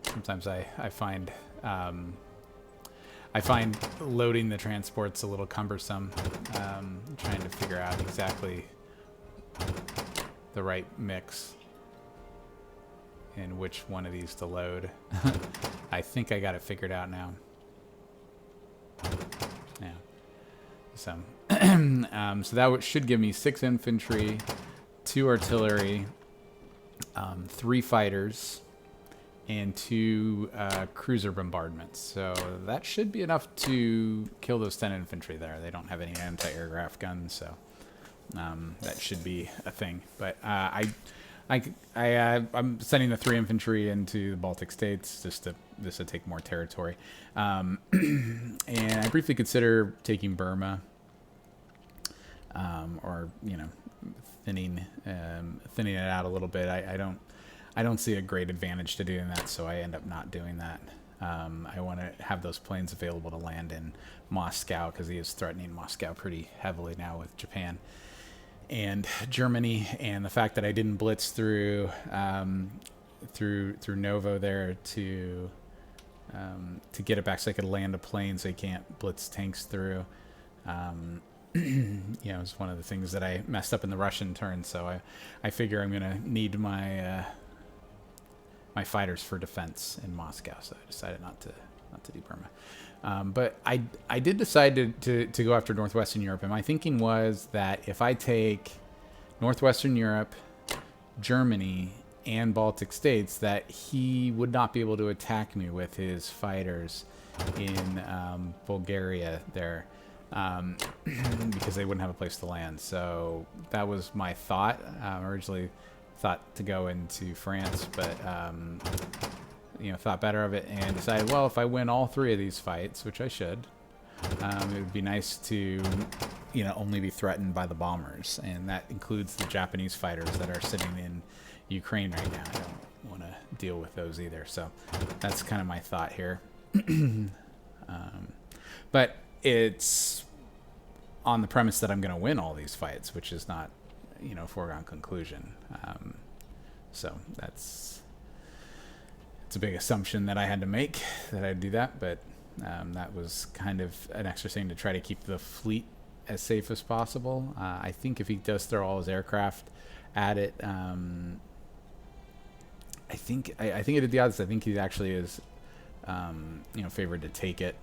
Sometimes I find loading the transports a little cumbersome. Trying to figure out exactly the right mix and which one of these to load. I think I got it figured out now. Yeah. So, so that should give me 6 infantry, 2 artillery, 3 fighters, and 2 cruiser bombardments. So that should be enough to kill those 10 infantry there. They don't have any anti-aircraft guns, so that should be a thing. But I'm sending the 3 infantry into the Baltic states just to take more territory. And I briefly consider taking Burma, or thinning it out a little bit. I don't see a great advantage to doing that, so I end up not doing that. I want to have those planes available to land in Moscow because he is threatening Moscow pretty heavily now with Japan and Germany, and the fact that I didn't blitz through Novo there to get it back so I could land a plane so you can't blitz tanks through. It's one of the things that I messed up in the Russian turn, so I figure I'm gonna need my my fighters for defense in Moscow, so I decided not to do Burma. But I did decide to go after Northwestern Europe, and my thinking was that if I take Northwestern Europe Germany and Baltic states that he would not be able to attack me with his fighters in Bulgaria there, because they wouldn't have a place to land. So that was my thought. Originally thought to go into France, but thought better of it and decided, well, if I win all 3 of these fights, which I should, it would be nice to only be threatened by the bombers, and that includes the Japanese fighters that are sitting in Ukraine right now. I don't want to deal with those either. So that's kind of my thought here. But it's on the premise that I'm going to win all these fights, which is not, foregone conclusion. So it's a big assumption that I had to make, that I'd do that. But that was kind of an extra thing to try to keep the fleet as safe as possible. I think if he does throw all his aircraft at it, I think I did the odds. I think he actually is, favored to take it,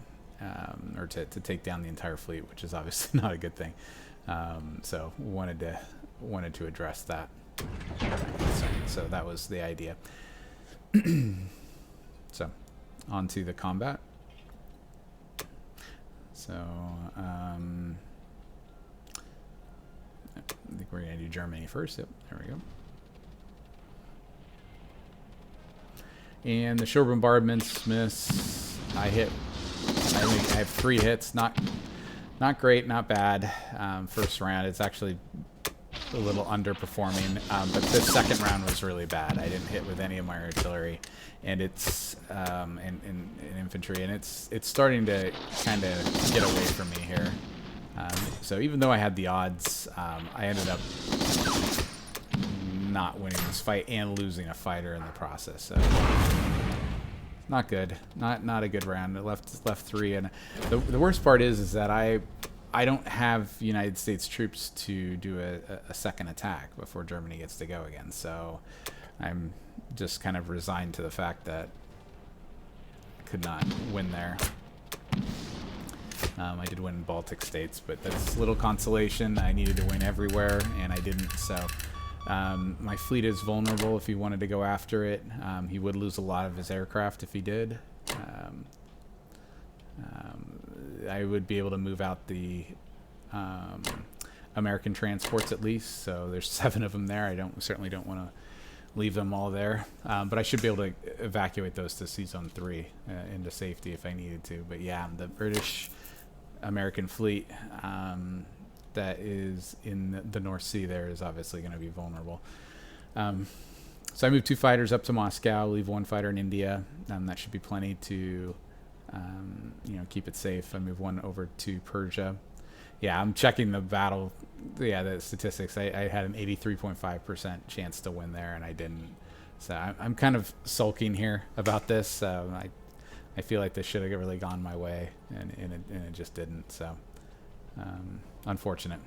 or to take down the entire fleet, which is obviously not a good thing. So wanted to address that. So that was the idea. So on to the combat. So I think we're gonna do Germany first. Yep, there we go. And the shore bombardments miss. I think I have 3 hits. Not great, not bad. First round, it's actually a little underperforming. But this second round was really bad. I didn't hit with any of my artillery, and it's in infantry, and it's starting to kind of get away from me here. So even though I had the odds, I ended up not winning this fight and losing a fighter in the process. So not good. Not a good round. It left 3, and the worst part is that I don't have United States troops to do a second attack before Germany gets to go again. So I'm just kind of resigned to the fact that I could not win there. I did win in Baltic states, but that's little consolation. I needed to win everywhere, and I didn't. So my fleet is vulnerable if he wanted to go after it. He would lose a lot of his aircraft if he did. I would be able to move out the American transports at least. So there's 7 of them there. I certainly don't want to leave them all there. But I should be able to evacuate those to Sea Zone 3 into safety if I needed to. But yeah, the British American fleet that is in the North Sea there is obviously going to be vulnerable. So I moved 2 fighters up to Moscow, leave 1 fighter in India. That should be plenty to keep it safe. I move 1 over to Persia. Yeah, I'm checking the battle. Yeah, the statistics. I had an 83.5% chance to win there, and I didn't. So I'm kind of sulking here about this. I feel like this should have really gone my way, and it just didn't. So unfortunate.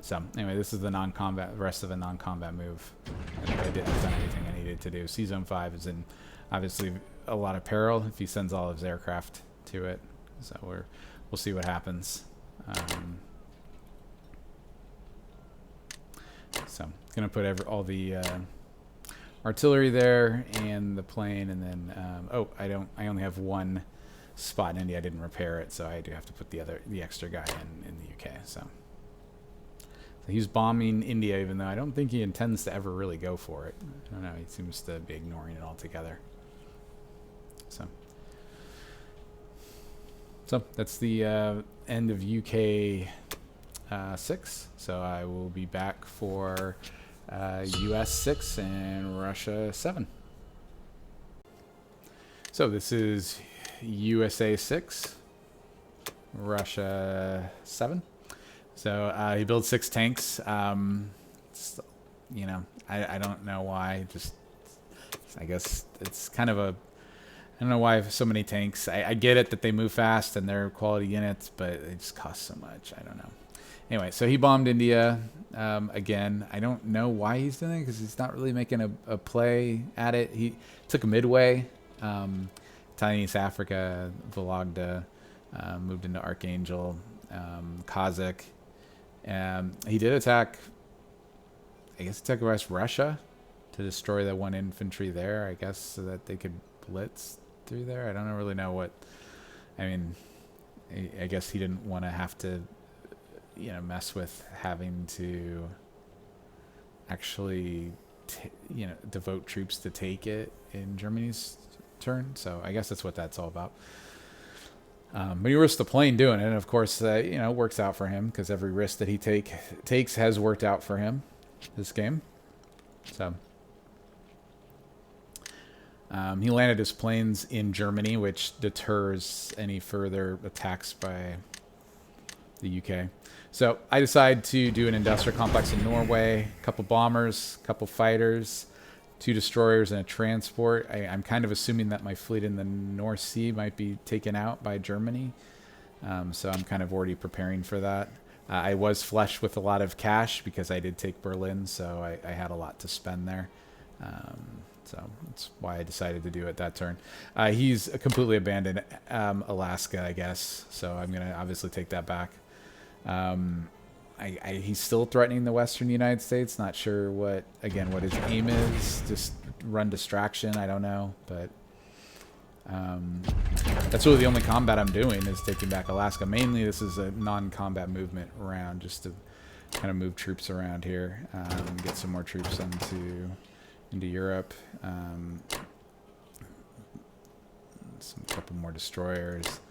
So anyway, this is the rest of the non-combat move. I think I didn't done everything I needed to do. Sea Zone 5 is in obviously a lot of peril if he sends all of his aircraft to it. So we'll see what happens. So gonna put all the artillery there and the plane, and then I only have 1 spot in India. I didn't repair it, so I do have to put the extra guy in the UK. So he's bombing India, even though I don't think he intends to ever really go for it. I don't know. He seems to be ignoring it altogether. So that's the end of UK 6. So I will be back for US 6 and Russia 7. So this is USA 6, Russia 7. So he builds 6 tanks. I don't know why. Just I guess it's kind of I don't know why I have so many tanks. I get it that they move fast and they're quality units, but they just cost so much. I don't know. Anyway, so he bombed India again. I don't know why he's doing it, because he's not really making a play at it. He took Midway, Italian East Africa, Vologda, moved into Archangel, Kazakh. He did attack I guess attack West Russia to destroy the one infantry there, I guess, so that they could blitz through there. I don't really know what. I mean, I guess he didn't want to have to, mess with having to actually, devote troops to take it in Germany's turn. So I guess that's what that's all about. But he risked the plane doing it, and of course, works out for him because every risk that he takes has worked out for him this game. So he landed his planes in Germany, which deters any further attacks by the UK. So I decide to do an industrial complex in Norway, a couple bombers, a couple fighters, 2 destroyers, and a transport. I'm kind of assuming that my fleet in the North Sea might be taken out by Germany. So I'm kind of already preparing for that. I was flush with a lot of cash because I did take Berlin, so I had a lot to spend there. So that's why I decided to do it that turn. He's completely abandoned Alaska, I guess. So I'm going to obviously take that back. He's still threatening the Western United States. Not sure what his aim is. Just run distraction. I don't know. But that's really the only combat I'm doing is taking back Alaska. Mainly this is a non-combat movement around just to kind of move troops around here. Get some more troops into Europe. Some couple more destroyers.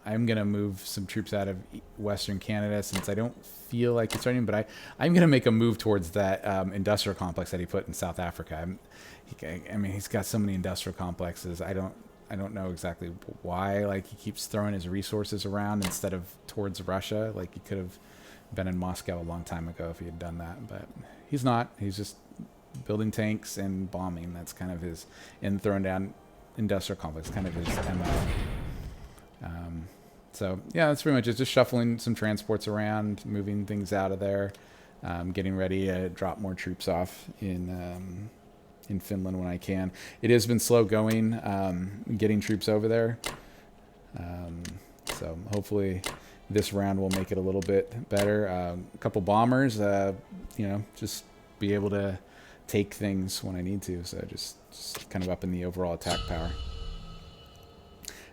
I'm going to move some troops out of Western Canada since I don't feel like it's starting, but I'm going to make a move towards that industrial complex that he put in South Africa. He's got so many industrial complexes. I don't know exactly why. Like, he keeps throwing his resources around instead of towards Russia. Like, he could have been in Moscow a long time ago if he had done that, but he's not. He's just building tanks and bombing. That's kind of his, and throwing down industrial complex, kind of his MO. So yeah, that's pretty much it. Just shuffling some transports around, moving things out of there, getting ready to drop more troops off in Finland when I can. It has been slow going, getting troops over there. So hopefully this round will make it a little bit better. A couple bombers, just be able to take things when I need to. So just kind of up in the overall attack power.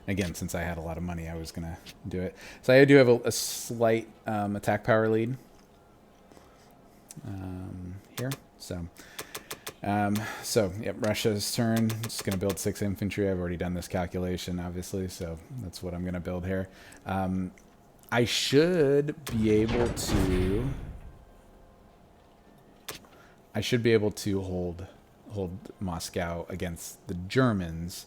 Again, since I had a lot of money, I was going to do it. So I do have a slight attack power lead here. So Russia's turn. Just going to build 6 infantry. I've already done this calculation, obviously, so that's what I'm going to build here. I should be able to hold Moscow against the Germans.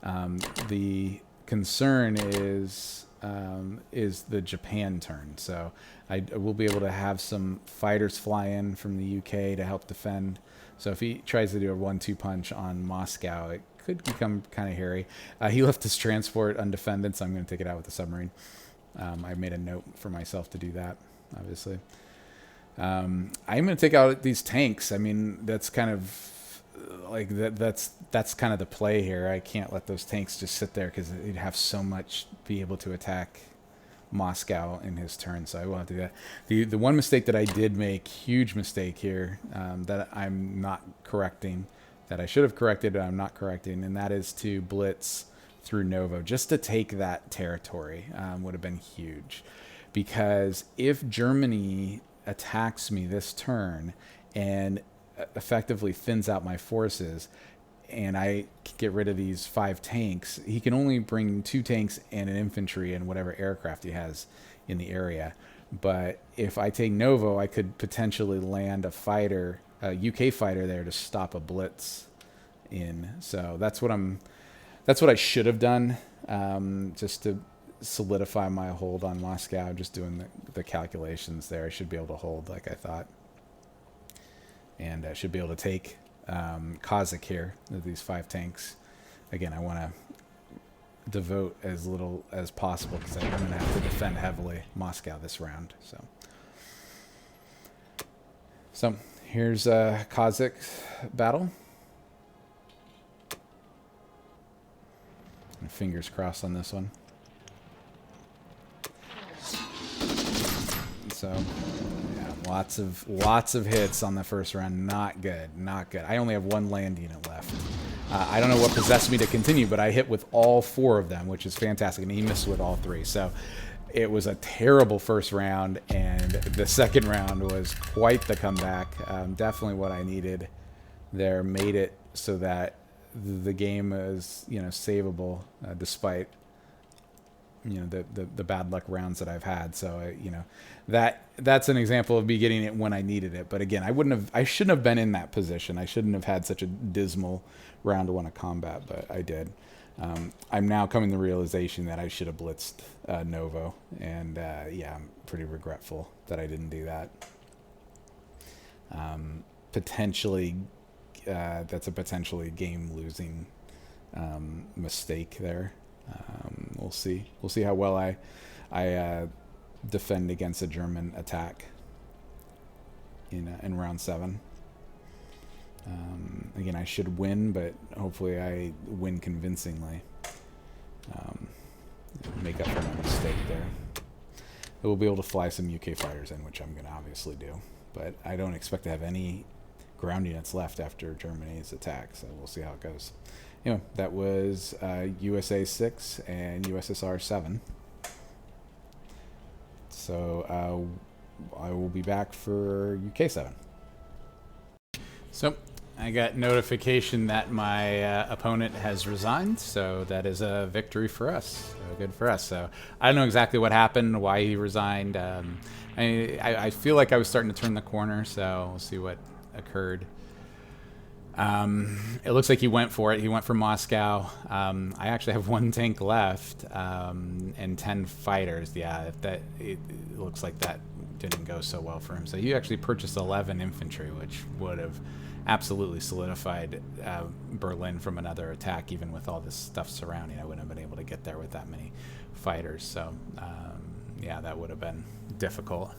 The concern is the Japan turn. So I will be able to have some fighters fly in from the UK to help defend. So if he tries to do a 1-2 punch on Moscow, it could become kind of hairy. He left his transport undefended, so I'm going to take it out with the submarine. I made a note for myself to do that, obviously. I'm going to take out these tanks. I mean, that's kind of like that's kind of the play here. I can't let those tanks just sit there because he'd have so much be able to attack Moscow in his turn. So I will have to do that. The one mistake that I did make, huge mistake here, that I'm not correcting, that I should have corrected, but I'm not correcting, and that is to blitz through Novo just to take that territory. Would have been huge, because if Germany attacks me this turn and effectively thins out my forces and I get rid of these 5 tanks, he can only bring 2 tanks and an infantry and whatever aircraft he has in the area. But if I take Novo, I could potentially land a fighter, a UK fighter there to stop a blitz in. So that's what I should have done, just to solidify my hold on Moscow. Just doing the calculations there, I should be able to hold like I thought. And I should be able to take Kazakh here, these 5 tanks. Again, I want to devote as little as possible because I'm going to have to defend heavily Moscow this round. So here's a Kazakh battle. And fingers crossed on this one. So, yeah. Lots of hits on the first round. Not good. Not good. I only have one land unit left. I don't know what possessed me to continue, but I hit with all 4 of them, which is fantastic, and he missed with all 3. So it was a terrible first round, and the second round was quite the comeback. Definitely what I needed there. Made it so that the game is, savable, despite the bad luck rounds that I've had. So that's an example of me getting it when I needed it. But again, I shouldn't have been in that position. I shouldn't have had such a dismal round 1 of combat, but I did. I'm now coming to the realization that I should have blitzed Novo, and I'm pretty regretful that I didn't do that. Potentially, that's a potentially game-losing mistake there. We'll see. We'll see how well I defend against a German attack in round 7. Again, I should win, but hopefully I win convincingly. Make up for my mistake there. We'll be able to fly some UK fighters in, which I'm going to obviously do. But I don't expect to have any ground units left after Germany's attack, so we'll see how it goes. That was USA 6 and USSR 7. So I will be back for UK 7. So I got notification that my opponent has resigned, so that is a victory for us. So good for us. So I don't know exactly what happened, why he resigned. I feel like I was starting to turn the corner, so we'll see what occurred. It looks like he went for it. He went for Moscow. I actually have 1 tank left and 10 fighters. Yeah, it looks like that didn't go so well for him. So he actually purchased 11 infantry, which would have absolutely solidified Berlin from another attack, even with all this stuff surrounding. I wouldn't have been able to get there with that many fighters. So that would have been difficult.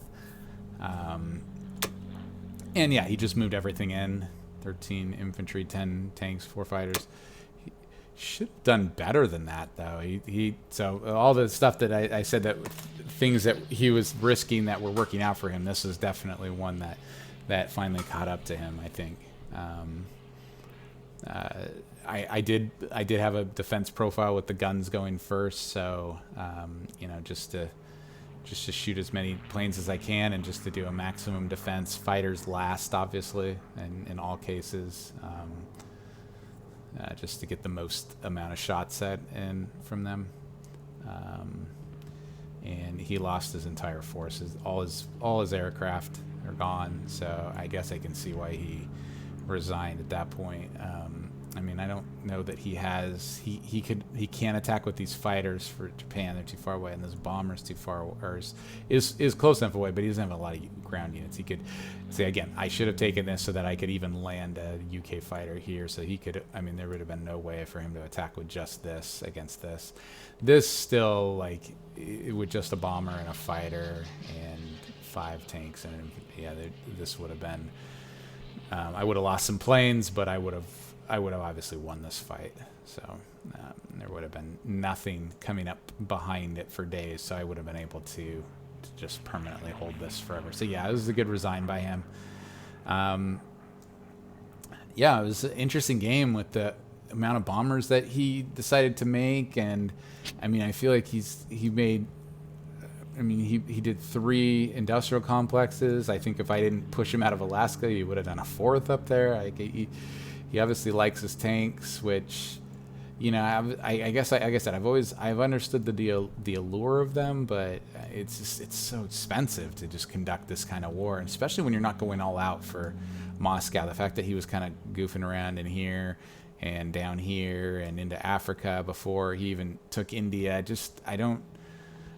And yeah, he just moved everything in. 13 infantry, 10 tanks, 4 fighters. He should have done better than that, though. So all the stuff that I said, that things that he was risking that were working out for him, this is definitely one that finally caught up to him, I think. I did have a defense profile with the guns going first, so just to shoot as many planes as I can, and just to do a maximum defense. Fighters last, obviously, in all cases, just to get the most amount of shots set in from them. And he lost his entire forces. All his aircraft are gone, so I guess I can see why he resigned at that point. I don't know that he can't attack with these fighters for Japan. They're too far away, and this bomber's too far, or is close enough away, but he doesn't have a lot of ground units. He could say, again, I should have taken this so that I could even land a UK fighter here, so he could. There would have been no way for him to attack with just this against this. This still, with just a bomber and a fighter and 5 tanks, and this would have been. I would have lost some planes, but I would have obviously won this fight. So there would have been nothing coming up behind it for days, so I would have been able to just permanently hold this forever. So yeah, it was a good resign by him. It was an interesting game with the amount of bombers that he decided to make, and I feel like he did 3 industrial complexes. I think if I didn't push him out of Alaska, he would have done a 4th up there. He obviously likes his tanks, which, I guess, like I said, I've understood the allure of them, but it's so expensive to just conduct this kind of war, and especially when you're not going all out for Moscow. The fact that he was kind of goofing around in here and down here and into Africa before he even took India,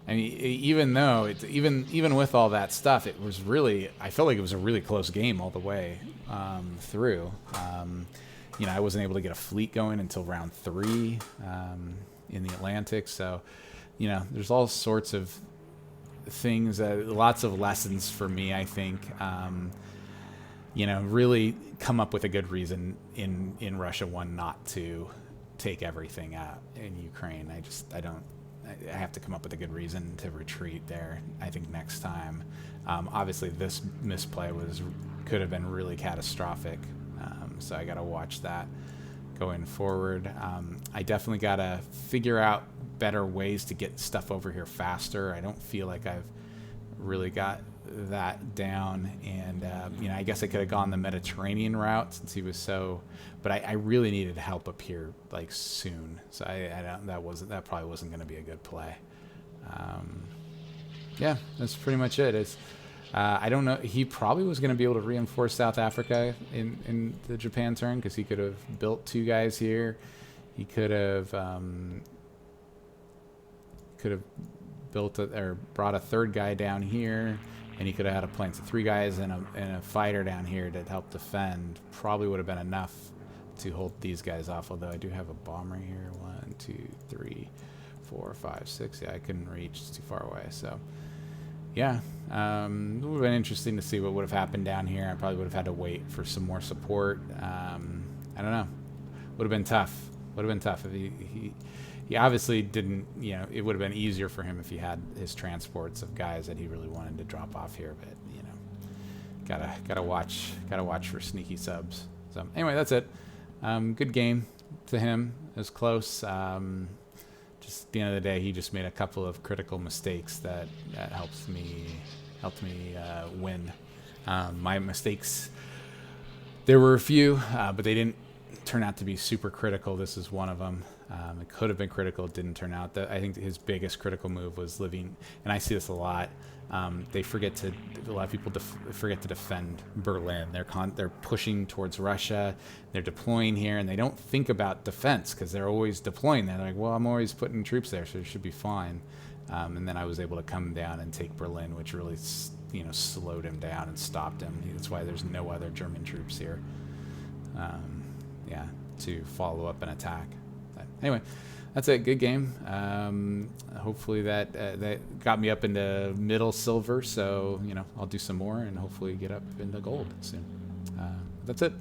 even with all that stuff, it was really, I felt like it was a really close game all the way through. I wasn't able to get a fleet going until round 3 in the Atlantic. So, there's all sorts of things, lots of lessons for me, I think. Really come up with a good reason in Russia 1 not to take everything out in Ukraine. I have to come up with a good reason to retreat there, I think, next time. Obviously, this misplay could have been really catastrophic, so I got to watch that going forward. I definitely got to figure out better ways to get stuff over here faster. I don't feel like I've really got that down, and I guess I could have gone the Mediterranean route since he was so, but I really needed help up here like soon, so that probably wasn't going to be a good play. Yeah, that's pretty much it. I don't know, he probably was going to be able to reinforce South Africa in the Japan turn, because he could have built 2 guys here. He could have built or brought a 3rd guy down here, and he could have had a plane. So 3 guys and a fighter down here to help defend probably would have been enough to hold these guys off. Although I do have a bomber here. 1, 2, 3, 4, 5, 6. Yeah, I couldn't reach. It's too far away. So yeah, it would have been interesting to see what would have happened down here. I probably would have had to wait for some more support. I don't know. Would have been tough. Would have been tough if he obviously didn't, it would have been easier for him if he had his transports of guys that he really wanted to drop off here, but gotta watch for sneaky subs. So anyway, that's it. Good game to him. It was close. Just at the end of the day, he just made a couple of critical mistakes that helped me win. My mistakes, there were a few, but they didn't turn out to be super critical. This is one of them. It could have been critical. It didn't turn out. I think his biggest critical move was living, and I see this a lot. A lot of people forget to defend Berlin. They're pushing towards Russia. They're deploying here, and they don't think about defense because they're always deploying. They're like, well, I'm always putting troops there, so it should be fine. And then I was able to come down and take Berlin, which really, slowed him down and stopped him. That's why there's no other German troops here. To follow up an attack. But anyway, that's it. Good game. Hopefully that got me up into middle silver. So I'll do some more and hopefully get up into gold soon. That's it.